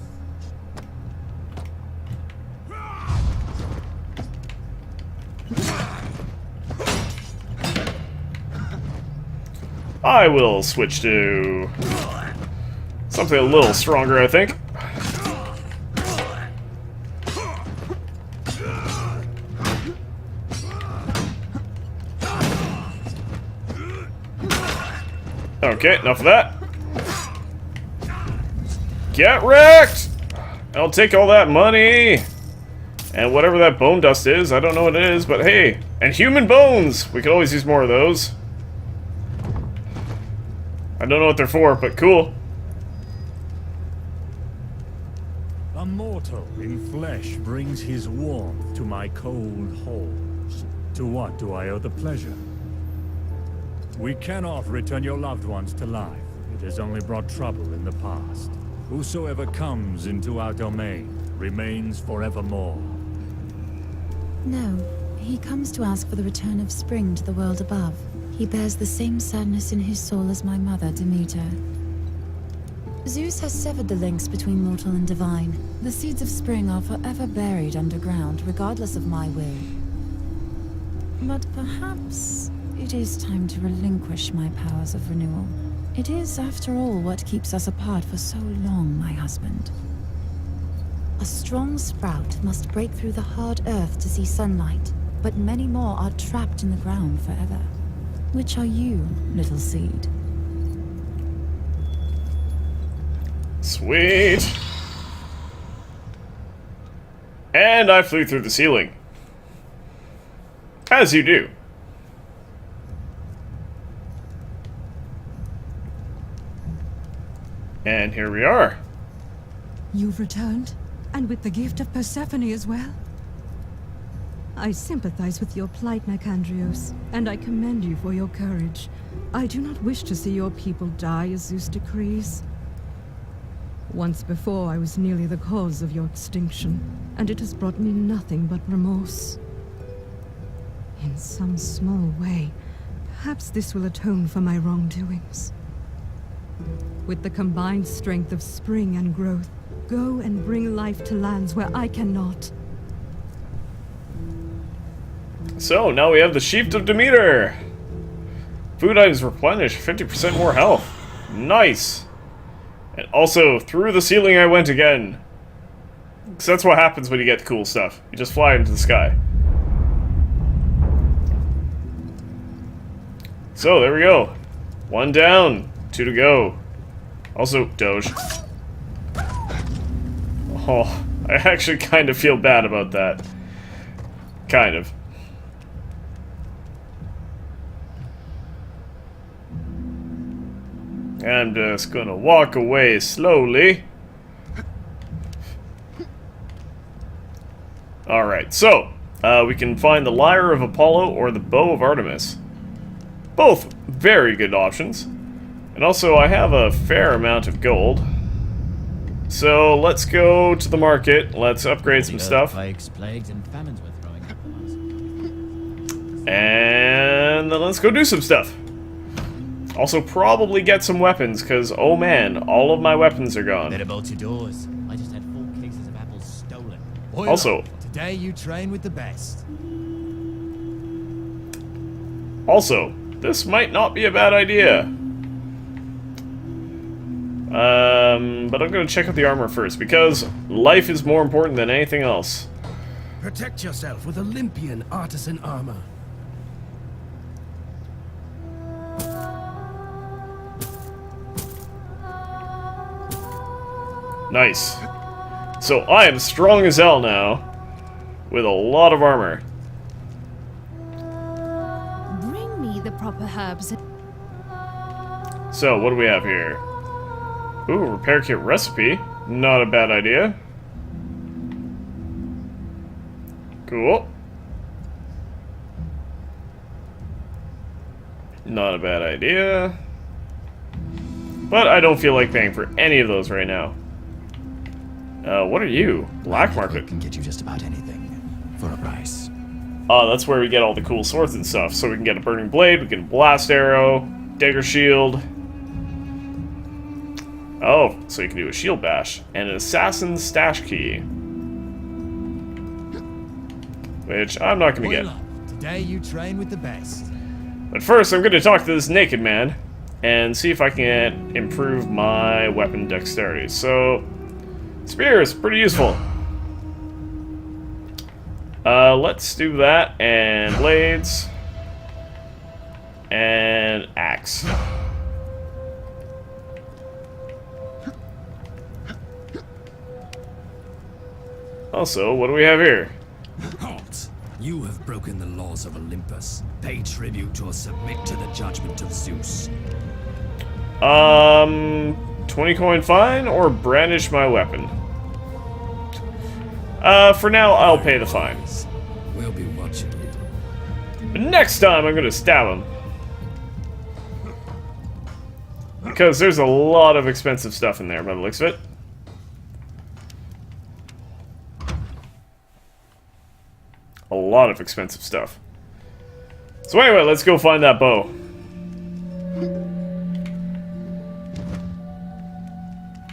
I will switch to something a little stronger, I think. Okay, enough of that. Get wrecked! I'll take all that money! And whatever that bone dust is, I don't know what it is, but hey. And human bones! We could always use more of those. I don't know what they're for, but cool. A mortal in flesh brings his warmth to my cold halls. To what do I owe the pleasure? We cannot return your loved ones to life. It has only brought trouble in the past. Whosoever comes into our domain remains forevermore. No, he comes to ask for the return of spring to the world above. He bears the same sadness in his soul as my mother, Demeter. Zeus has severed the links between mortal and divine. The seeds of spring are forever buried underground, regardless of my will. But perhaps it is time to relinquish my powers of renewal. It is, after all, what keeps us apart for so long, my husband. A strong sprout must break through the hard earth to see sunlight, but many more are trapped in the ground forever. Which are you, little seed? Sweet. And I flew through the ceiling. As you do. And here we are. You've returned, and with the gift of Persephone as well. I sympathize with your plight, Nicandrios, and I commend you for your courage. I do not wish to see your people die as Zeus decrees. Once before, I was nearly the cause of your extinction, and it has brought me nothing but remorse. In some small way, perhaps this will atone for my wrongdoings. With the combined strength of spring and growth, go and bring life to lands where I cannot. So, now we have the Sheep of Demeter. Food items replenish 50% more health. Nice. And also, through the ceiling I went again. Because that's what happens when you get cool stuff. You just fly into the sky. So, there we go. 1 down, 2 to go. Also, Doge. Oh, I actually kind of feel bad about that. Kind of. I'm just gonna walk away slowly. Alright, so, we can find the Lyre of Apollo or the Bow of Artemis. Both very good options. And also, I have a fair amount of gold. So let's go to the market. Let's upgrade some stuff. Earthquakes, plagues, and famines we're throwing up at us. And then let's go do some stuff. Also, probably get some weapons, because, oh man, all of my weapons are gone. Better bolt your doors. I just had 4 cases of apples stolen. Also, today you train with the best. This might not be a bad idea. But I'm gonna check out the armor first, because life is more important than anything else. Protect yourself with Olympian artisan armor. Nice. So I am strong as hell now, with a lot of armor. Bring me the proper herbs. So, what do we have here? Ooh, repair kit recipe. Not a bad idea. Cool. Not a bad idea. But I don't feel like paying for any of those right now. What are you? Black market. Can get you just about anything for a price. Oh, that's where we get all the cool swords and stuff. So we can get a burning blade, we can blast arrow, dagger shield. Oh, so you can do a shield bash and an assassin's stash key, which I'm not gonna get. Today you train with the best. But first, I'm gonna talk to this naked man and see if I can improve my weapon dexterity. So, spear is pretty useful. Let's do that, and blades, and axe. Also, what do we have here? Halt! You have broken the laws of Olympus. Pay tribute or submit to the judgment of Zeus. 20 coin fine or brandish my weapon? For now, I'll pay the fine. We'll be watching you. But next time, I'm gonna stab him. Because there's a lot of expensive stuff in there, by the looks of it. A lot of expensive stuff. So anyway, let's go find that bow.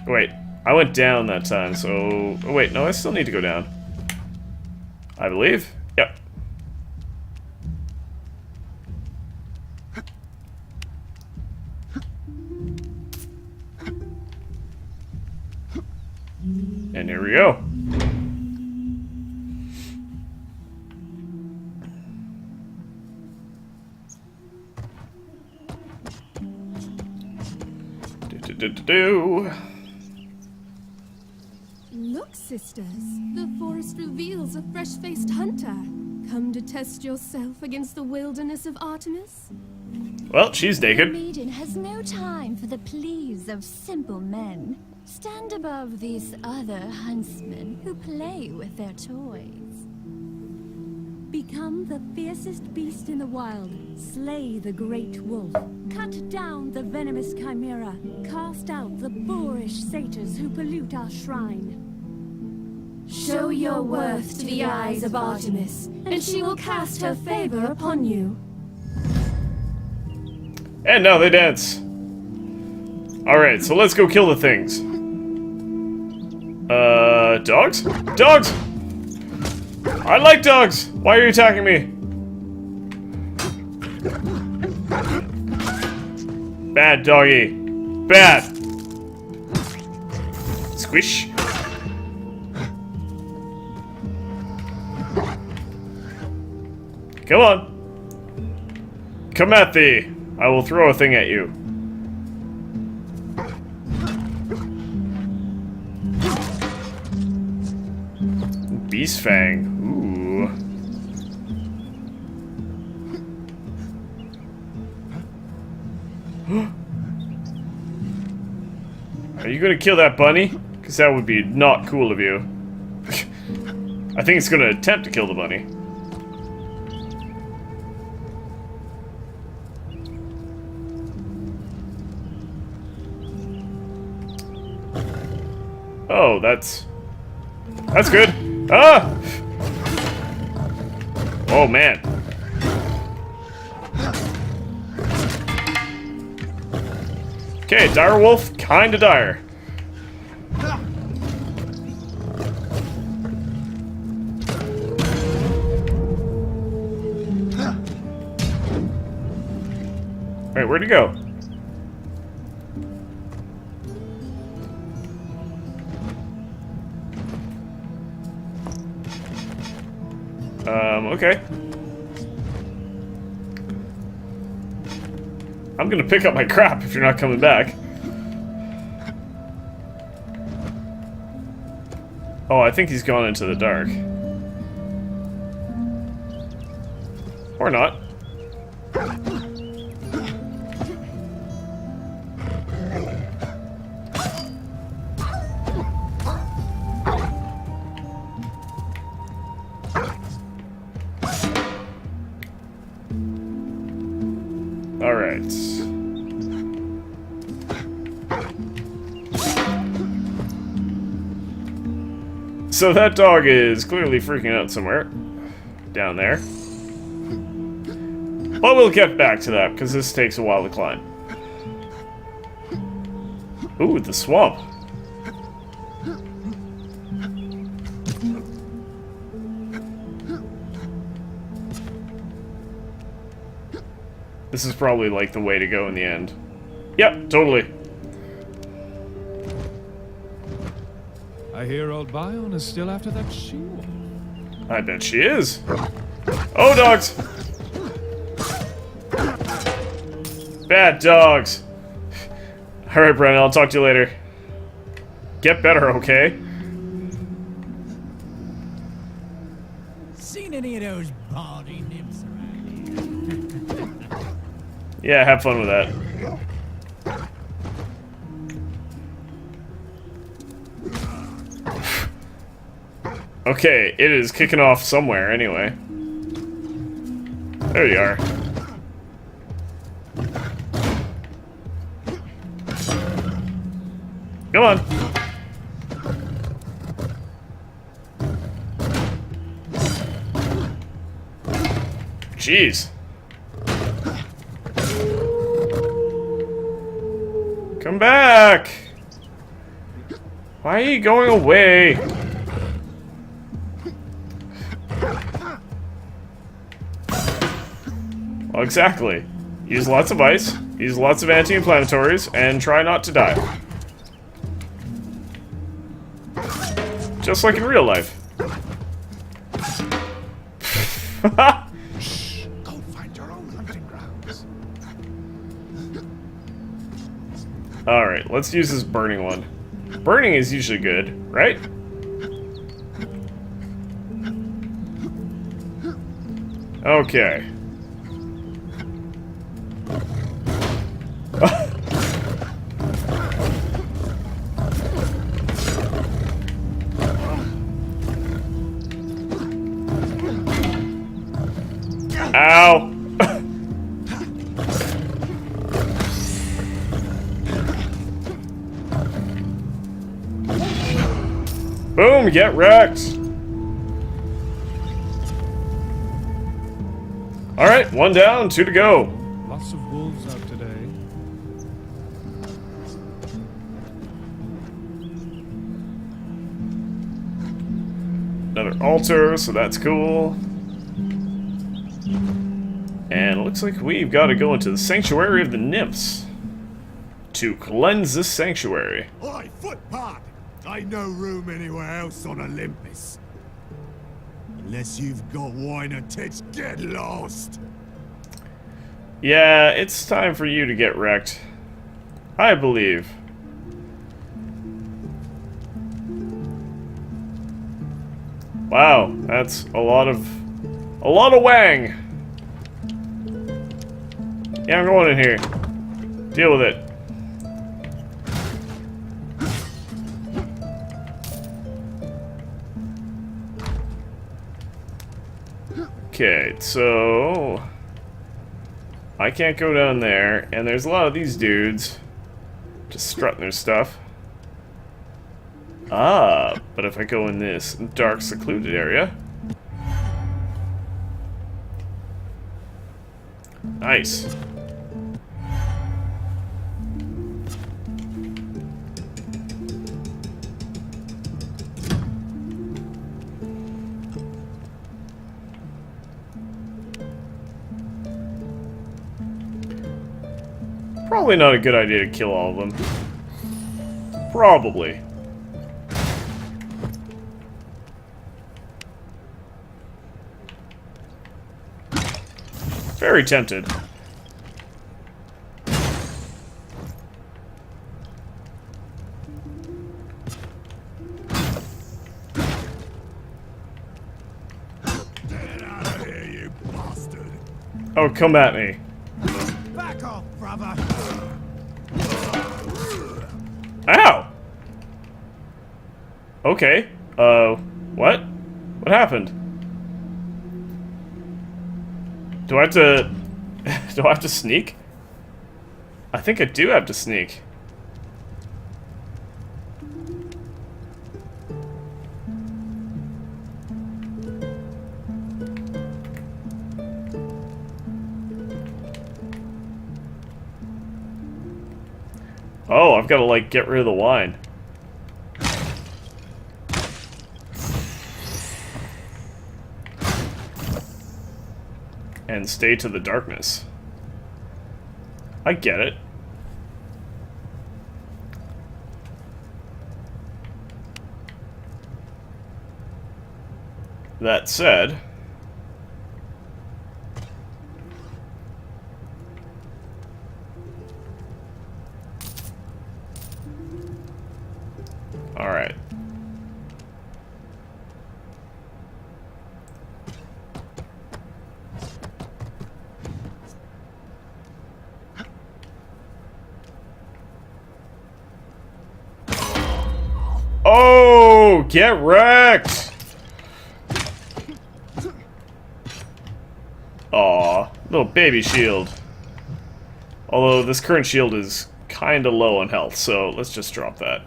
Wait, I went down that time, so... Oh wait, no, I still need to go down. I believe? Yep. And here we go. Look, sisters. The forest reveals a fresh-faced hunter. Come to test yourself against the wilderness of Artemis? Well, she's The naked. maiden has no time for the pleas of simple men. Stand above these other huntsmen who play with their toys. Become the fiercest beast in the wild. Slay the great wolf. Cut down the venomous chimera. Cast out the boorish satyrs who pollute our shrine. Show your worth to the eyes of Artemis, and she will cast her favor upon you. And now they dance. Alright, so let's go kill the things. Dogs? Dogs! I like dogs! Why are you attacking me? Bad doggy. Bad. Squish. Come on. Come at thee. I will throw a thing at you. Beast Fang. Ooh. Are you gonna kill that bunny? Because that would be not cool of you. I think it's gonna attempt to kill the bunny. Oh, that's good. Ah! Oh, man. Okay, dire wolf, kinda dire. Alright, where'd he go? Okay. I'm gonna pick up my crap if you're not coming back. Oh, I think he's gone into the dark. Or not. Alright. So that dog is clearly freaking out somewhere. Down there. But we'll get back to that, because this takes a while to climb. Ooh, the swamp. This is probably, like, the way to go in the end. Yep, totally. I hear old Bion is still after that shield. I bet she is. Oh, dogs! Bad dogs. Alright, Brennan, I'll talk to you later. Get better, okay? Seen any of those baldy nymphs around here? Yeah, have fun with that. Okay, it is kicking off somewhere anyway. There you are. Come on. Jeez. Come back! Why are you going away? Well, exactly. Use lots of ice, use lots of anti-inflammatories, and try not to die. Just like in real life. Shh, go find your own hunting grounds. Alright, let's use this burning one. Burning is usually good, right? Okay. Ow! Boom, get wrecked! Alright, one down, two to go. Lots of wolves out today. Another altar, so that's cool. And it looks like we've got to go into the Sanctuary of the Nymphs to cleanse this sanctuary. Oi, footpad! Ain't no room anywhere else on Olympus. Unless you've got wine and tits, get lost! Yeah, it's time for you to get wrecked. I believe. Wow, that's a lot of wang. Yeah, I'm going in here. Deal with it. Okay, so I can't go down there, and there's a lot of these dudes just strutting their stuff. Ah, but if I go in this dark, secluded area... Nice. Probably not a good idea to kill all of them. Probably. Very tempted. Get out of here, you bastard! Oh, come at me. Back off, brother! Ow! Okay. What? What happened? Do I have to... do I have to sneak? I think I do have to sneak. Oh, I've got to, like, get rid of the wine. And stay to the darkness. I get it. That said... Alright. Oh, get wrecked! Aw, little baby shield. Although this current shield is kinda low on health, so let's just drop that.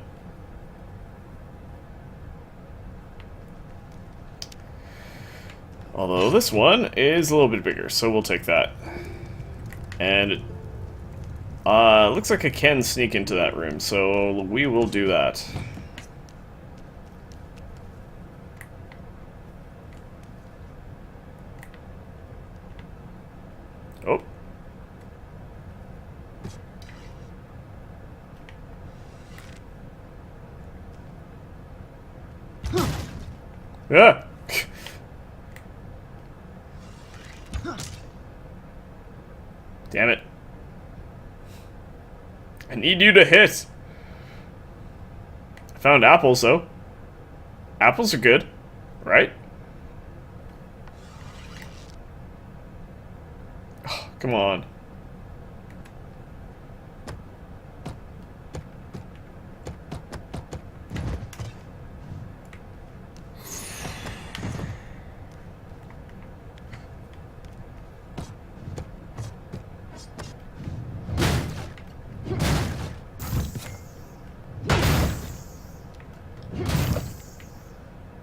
Although this one is a little bit bigger, so we'll take that. And looks like I can sneak into that room, so we will do that. Oh. Yeah. Damn it. I need you to hit. I found apples, though. Apples are good, right? Oh, come on.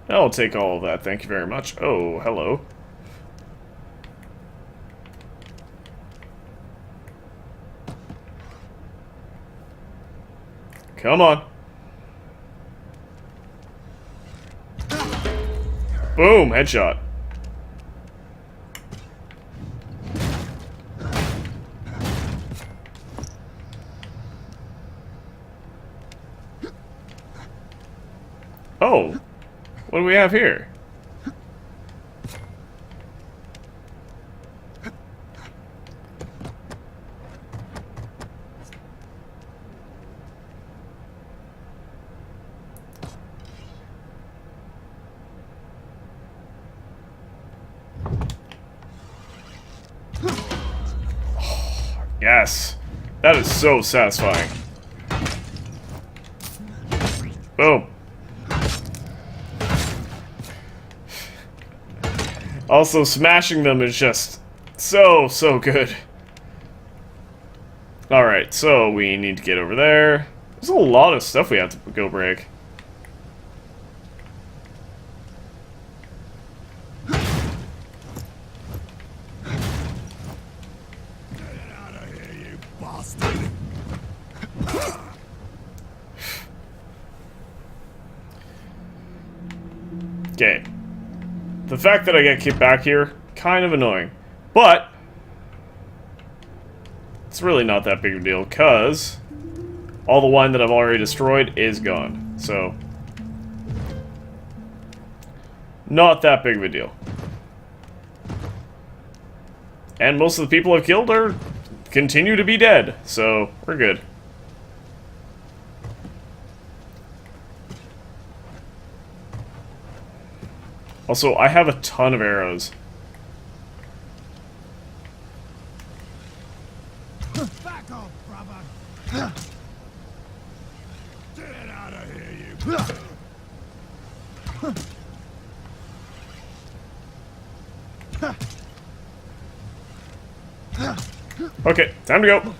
I'll take all of that, thank you very much. Oh, hello. Come on. Boom, headshot. Oh. What do we have here? Oh, yes. That is so satisfying. Boom. Also, smashing them is just so good. Alright, so we need to get over there. There's a lot of stuff we have to go break. bastard! Okay. The fact that I get kicked back here, kind of annoying. But it's really not that big of a deal, because all the wine that I've already destroyed is gone. So, not that big of a deal. And most of the people I've killed continue to be dead, so we're good. Also, I have a ton of arrows. Back off, brother! Get out of here, you... Okay, time to go.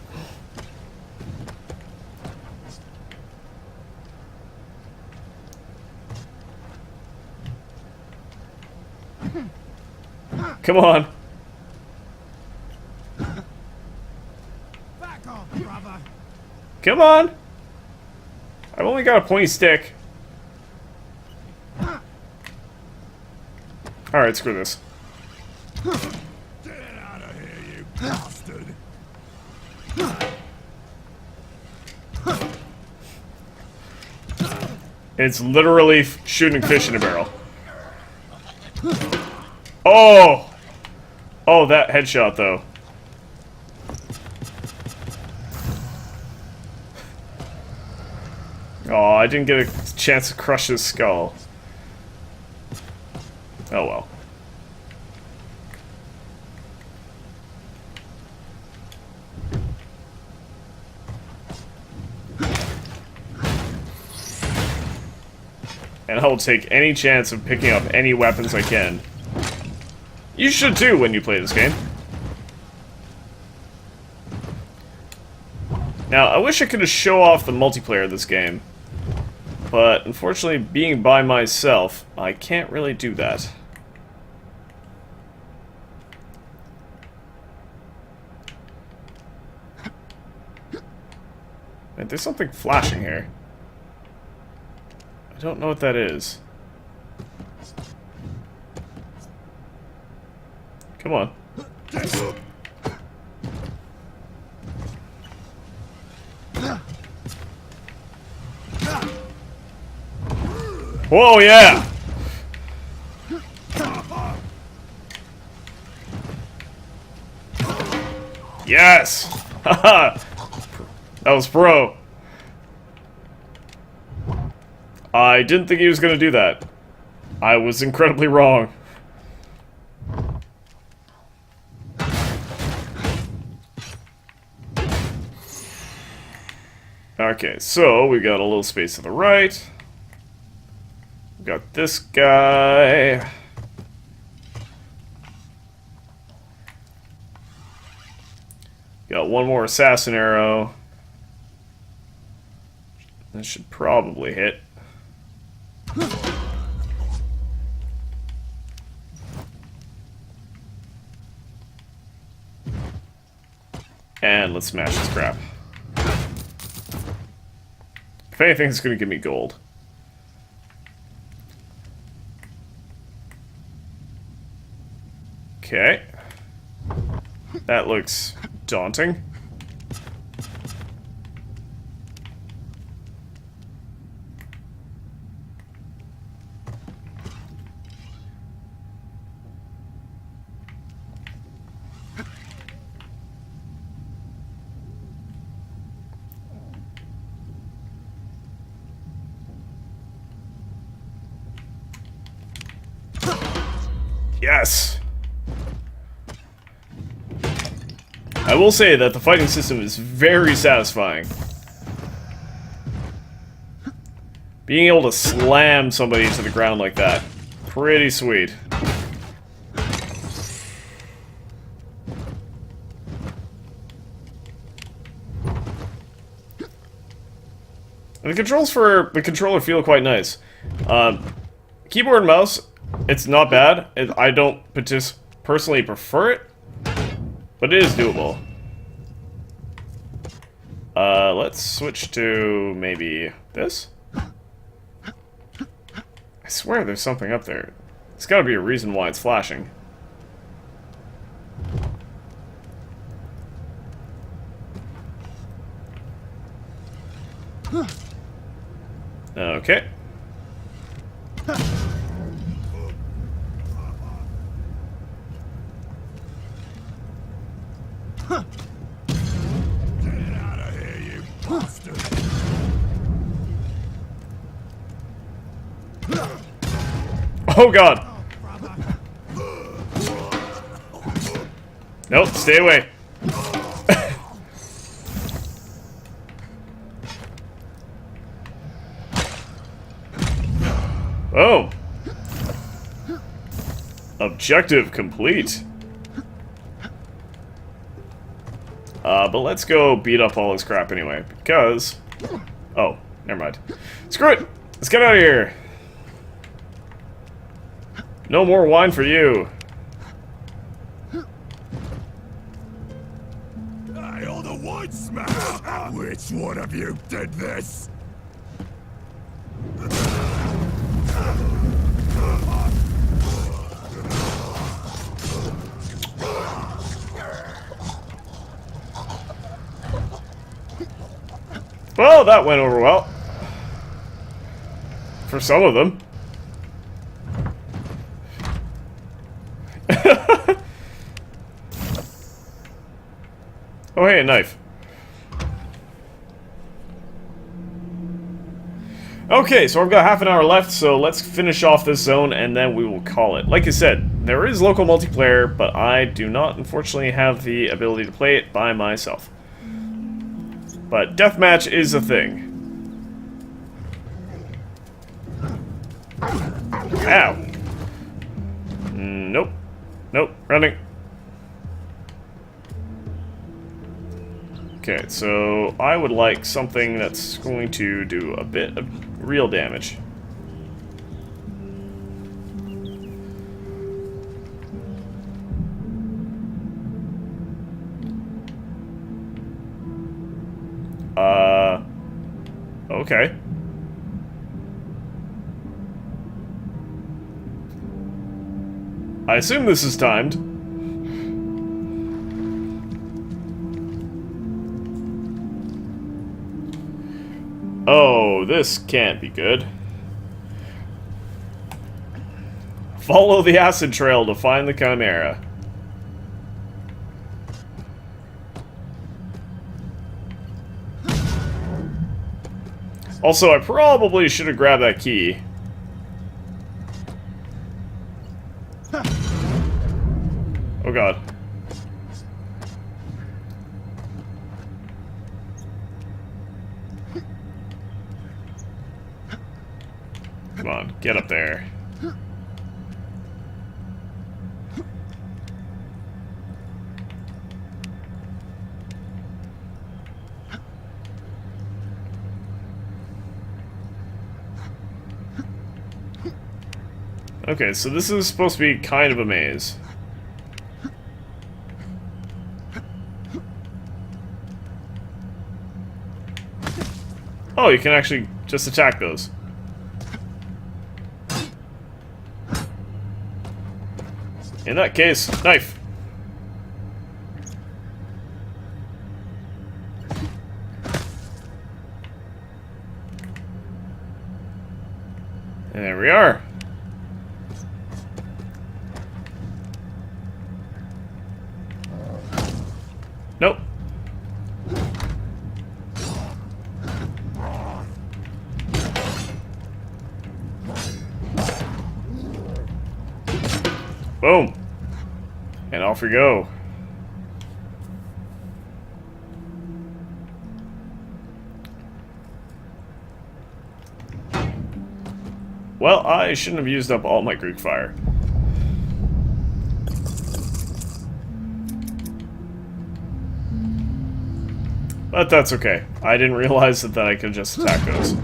Come on. Back off, brother! Come on. I've only got a pointy stick. Alright, screw this. Get out of here, you bastard! It's literally shooting fish in a barrel. Oh! Oh, that headshot, though. Oh, I didn't get a chance to crush his skull. Oh well. And I will take any chance of picking up any weapons I can. You should too when you play this game. Now, I wish I could show off the multiplayer of this game, but unfortunately, being by myself, I can't really do that. Wait, there's something flashing here. I don't know what that is. Come on. Whoa, yeah! Yes! Haha! That was pro. I didn't think he was gonna do that. I was incredibly wrong. Okay, so we got a little space to the right. We got this guy. Got one more assassin arrow. That should probably hit. And let's smash this crap. If anything, it's going to give me gold. Okay. That looks daunting. Yes! I will say that the fighting system is very satisfying. Being able to slam somebody into the ground like that, pretty sweet. And the controls for the controller feel quite nice. Keyboard and mouse, it's not bad. I don't personally prefer it, but it is doable. Let's switch to maybe this? I swear there's something up there. There's gotta be a reason why it's flashing. Okay. Oh god! Nope, stay away. Oh! Objective complete. But let's go beat up all this crap anyway, because... Oh, never mind. Screw it! Let's get out of here! No more wine for you. Hey, all the wine smash! Which one of you did this? Well, that went over well. For some of them. Oh, hey, a knife. Okay, so I've got half an hour left, so let's finish off this zone and then we will call it. Like I said, there is local multiplayer, but I do not, unfortunately, have the ability to play it by myself. But deathmatch is a thing. Ow. Nope. Nope. Running. Okay, so I would like something that's going to do a bit of real damage. Okay. I assume this is timed. Oh, this can't be good. Follow the acid trail to find the Chimera. Also, I probably should have grabbed that key. Oh god. Come on, get up there. Okay, so this is supposed to be kind of a maze. Oh, you can actually just attack those. In that case, knife. And there we are. Nope. Boom. And off we go. Well, I shouldn't have used up all my Greek fire. But that's okay. I didn't realize that I could just attack those.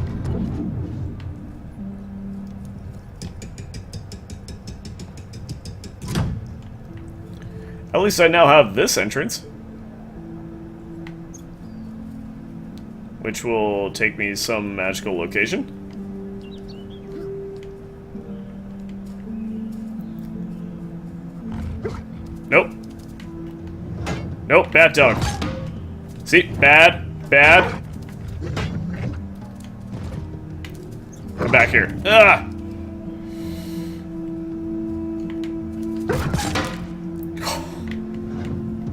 At least I now have this entrance. which will take me some magical location. Nope. Nope, bad dog. See, bad. Come back here. Ah!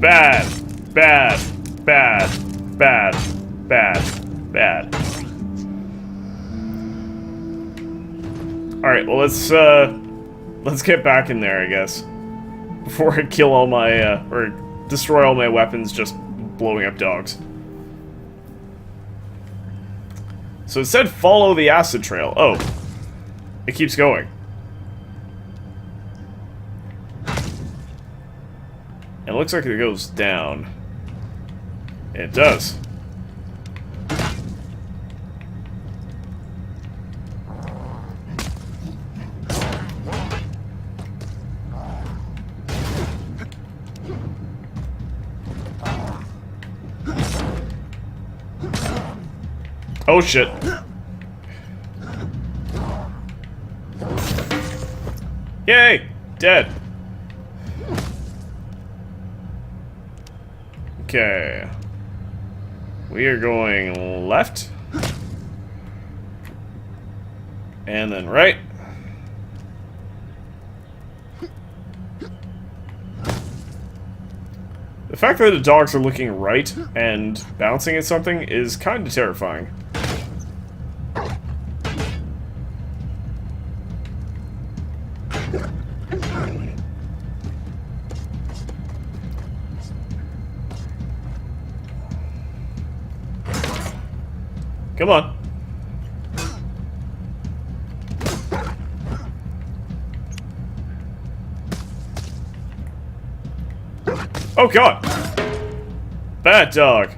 Bad. Alright, well let's get back in there, I guess. Before I kill all my, or destroy all my weapons just blowing up dogs. So it said follow the acid trail. Oh. It keeps going. It looks like it goes down. It does. Oh shit. Yay! Dead. Okay. We are going left. And then right. The fact that the dogs are looking right and bouncing at something is kind of terrifying. Come on. Oh god! Bad dog.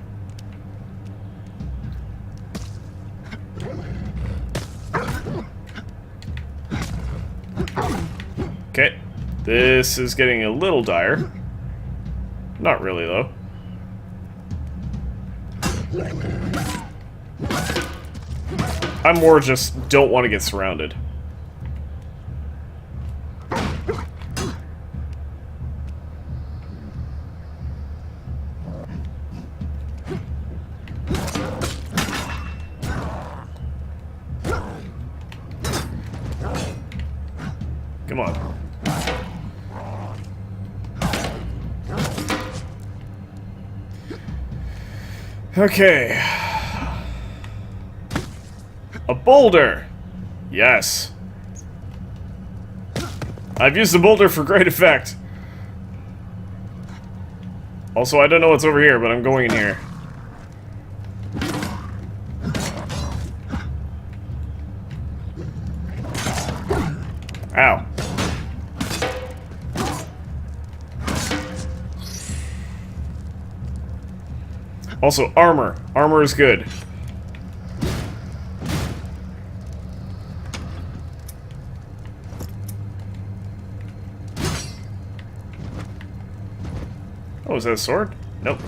Okay. This is getting a little dire. Not really, though. I more just don't want to get surrounded. Come on. Okay. A boulder! Yes. I've used the boulder for great effect. Also, I don't know what's over here, but I'm going in here. Ow. Also, armor. Armor is good. Oh, is that a sword? Nope.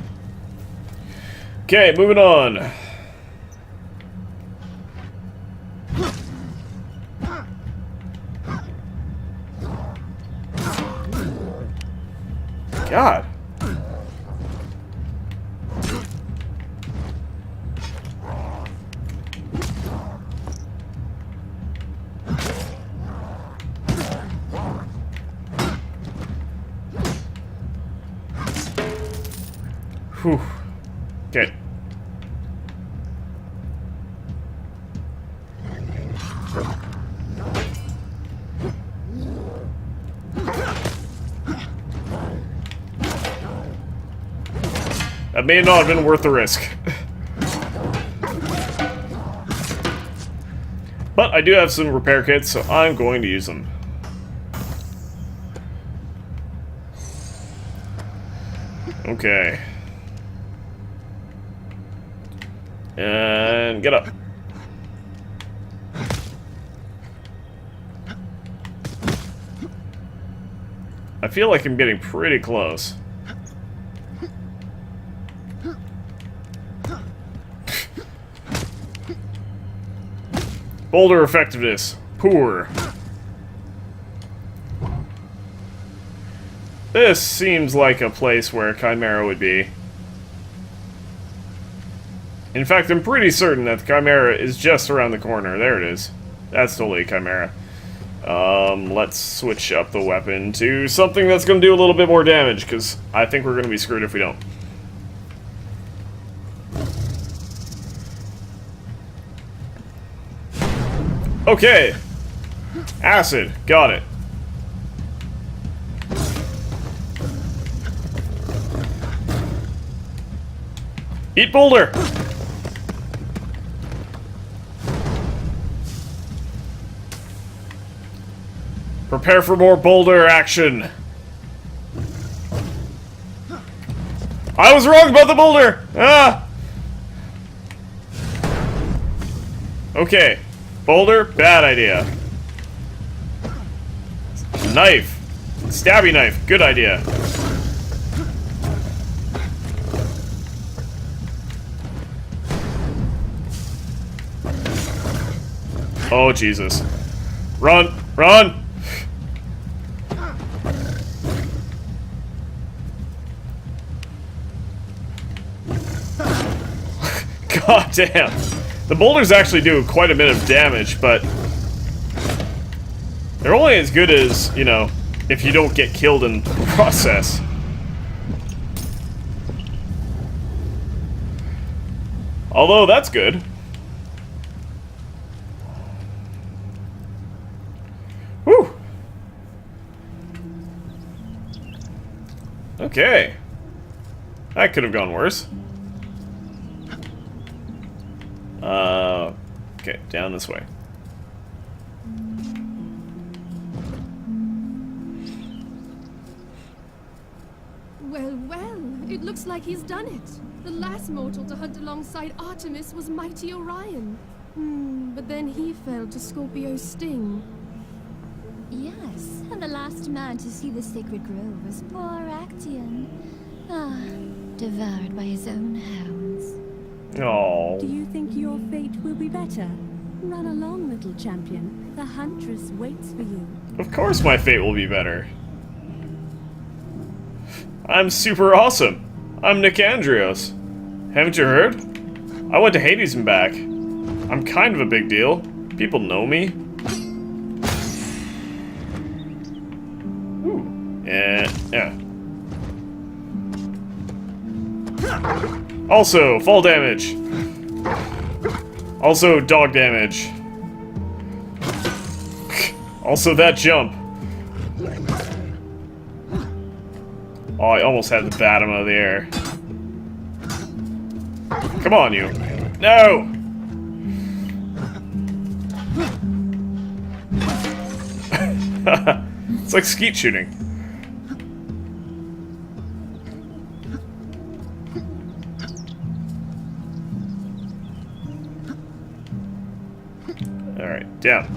Okay, moving on. God. Whew. Okay. That may not have been worth the risk. But I do have some repair kits, so I'm going to use them. Okay. And get up. I feel like I'm getting pretty close. Boulder effectiveness. Poor. This seems like a place where Chimera would be. In fact, I'm pretty certain that the Chimera is just around the corner. There it is. That's totally a Chimera. Let's switch up the weapon to something that's going to do a little bit more damage, because I think we're going to be screwed if we don't. Okay. Acid. Got it. Eat boulder! Prepare for more boulder action. I was wrong about the boulder! Ah! Okay. Boulder, bad idea. Knife. Stabby knife, good idea. Oh, Jesus. Run! Run! God damn. The boulders actually do quite a bit of damage, but they're only as good as, you know, if you don't get killed in the process. Although, that's good. Whew. Okay. That could have gone worse. Okay, down this way. Well, well, it looks like he's done it. The last mortal to hunt alongside Artemis was mighty Orion. But then he fell to Scorpio's sting. Yes, and the last man to see the sacred grove was poor Apotheon. Ah, devoured by his own hounds. Oh. Do you think your fate will be better? Run along, little champion. The huntress waits for you. Of course my fate will be better. I'm super awesome. I'm Nicandrios. Haven't you heard? I went to Hades and back. I'm kind of a big deal. People know me. Ooh. Yeah. Also, fall damage. Also, dog damage. Also, that jump. Oh, I almost had to bat him out of the air. Come on, you. No! It's like skeet shooting. Alright, down.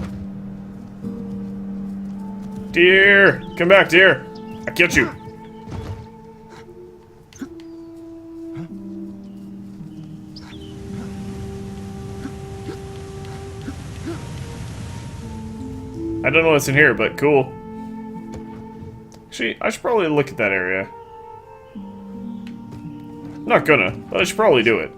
Deer! Come back, deer! I get you! I don't know what's in here, but cool. Actually, I should probably look at that area. Not gonna, but I should probably do it.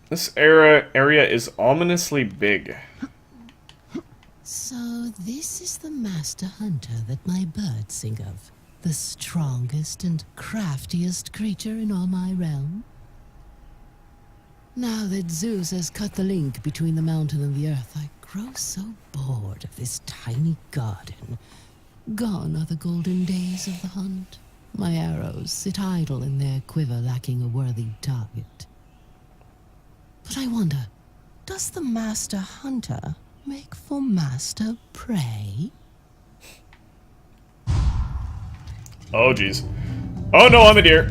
This area is ominously big. So this is the master hunter that my birds sing of. The strongest and craftiest creature in all my realm. Now that Zeus has cut the link between the mountain and the earth, I grow so bored of this tiny garden. Gone are the golden days of the hunt. My arrows sit idle in their quiver, lacking a worthy target. But I wonder, does the master hunter make for master prey? Oh, jeez. Oh no, I'm a deer.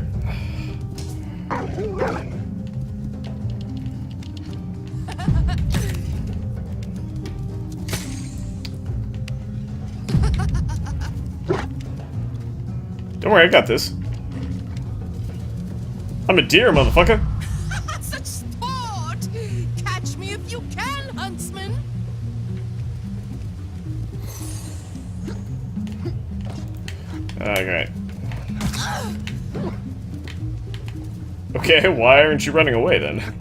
worry, I got this. I'm a deer, motherfucker. Such sport! Catch me if you can, huntsman! Okay. Okay, why aren't you running away then?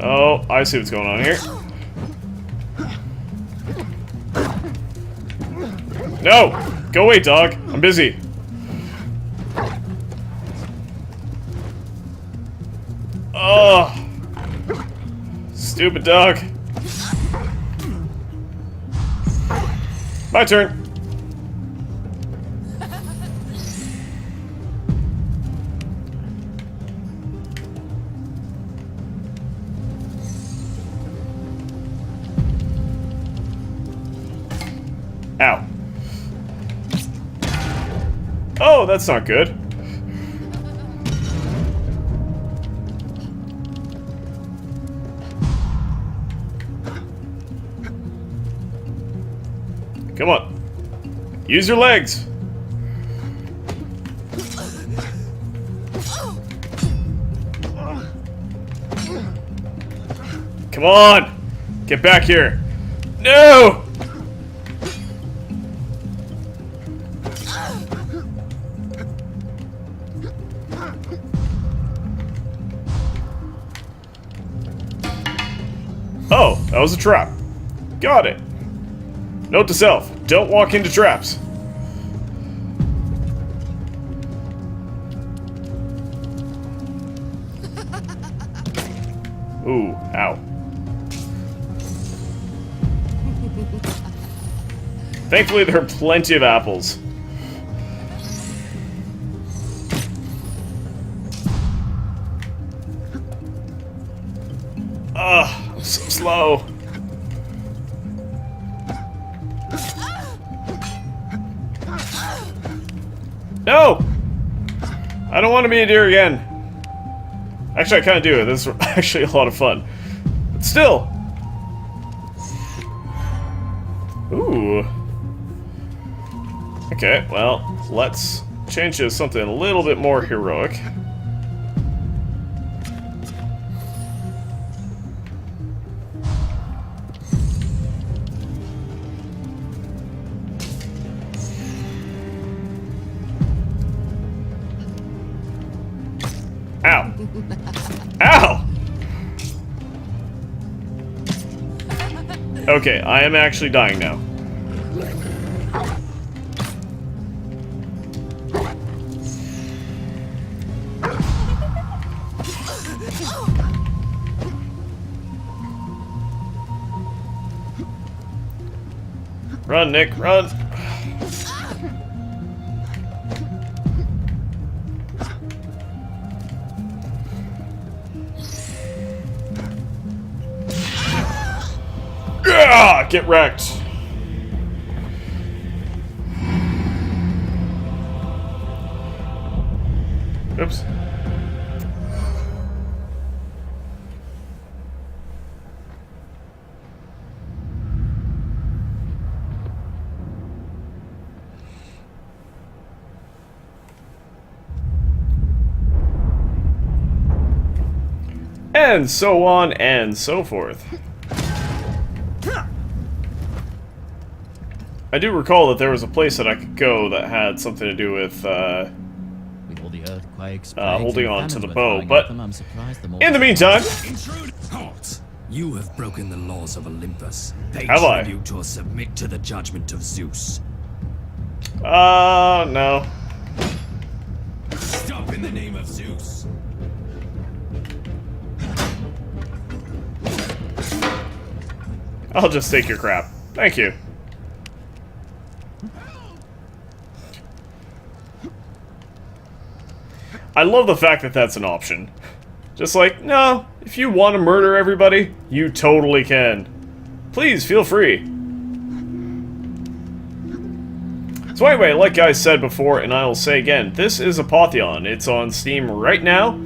Oh, I see what's going on here. No! Go away, dog. I'm busy. Oh! Stupid dog. My turn. Ow. Oh, that's not good. Come on. Use your legs. Come on. Get back here. No! Oh, that was a trap. Got it. Note to self, don't walk into traps. Ooh, ow. Thankfully, there are plenty of apples. Ugh, I'm so slow. No! I don't want to be a deer again. Actually, I kind of do. This is actually a lot of fun. But still. Ooh. Okay, well, let's change to something a little bit more heroic. Ow. Ow! Okay, I am actually dying now. Run, Nick, run! Get wrecked. Oops. And so on and so forth. I do recall that there was a place that I could go that had something to do with With all the earthquakes, holding plagues, on and to the famines bow, whirling but at them, I'm surprised the more in the meantime... Halt! You have broken the laws of Olympus. Pay Have I? tribute or submit to the judgment of Zeus. No. Stop in the name of Zeus! I'll just take your crap. Thank you. I love the fact that that's an option. Just like, no, if you want to murder everybody, you totally can. Please, feel free. So anyway, like I said before, and I will say again, this is Apotheon. It's on Steam right now.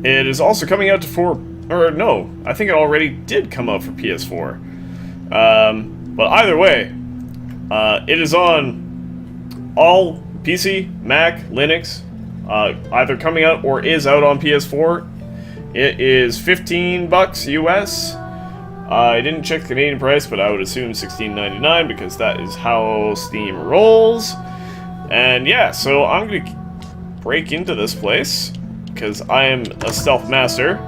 It is also coming out or no, I think it already did come out for PS4. But either way, it is on all PC, Mac, Linux, either coming out or is out on PS4. It is $15 US. I didn't check the Canadian price, but I would assume $16.99 because that is how Steam rolls. And yeah, so I'm gonna break into this place because I am a stealth master.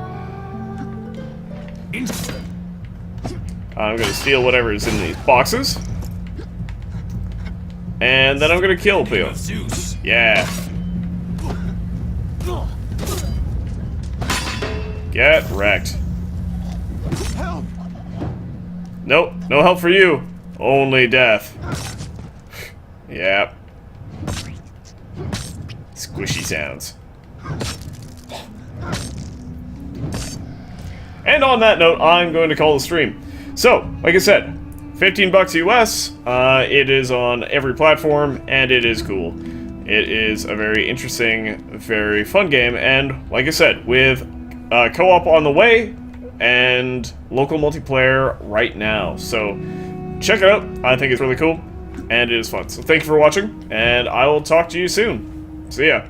I'm gonna steal whatever is in these boxes. And then I'm gonna kill people. Yeah. Get wrecked. Help! Nope, no help for you. Only death. Yeah. Squishy sounds. And on that note, I'm going to call the stream. So, like I said, $15 US. It is on every platform, and it is cool. It is a very interesting, very fun game, and like I said, with co-op on the way and local multiplayer right now. So, check it out. I think it's really cool, and it is fun. So, thank you for watching, and I will talk to you soon. See ya.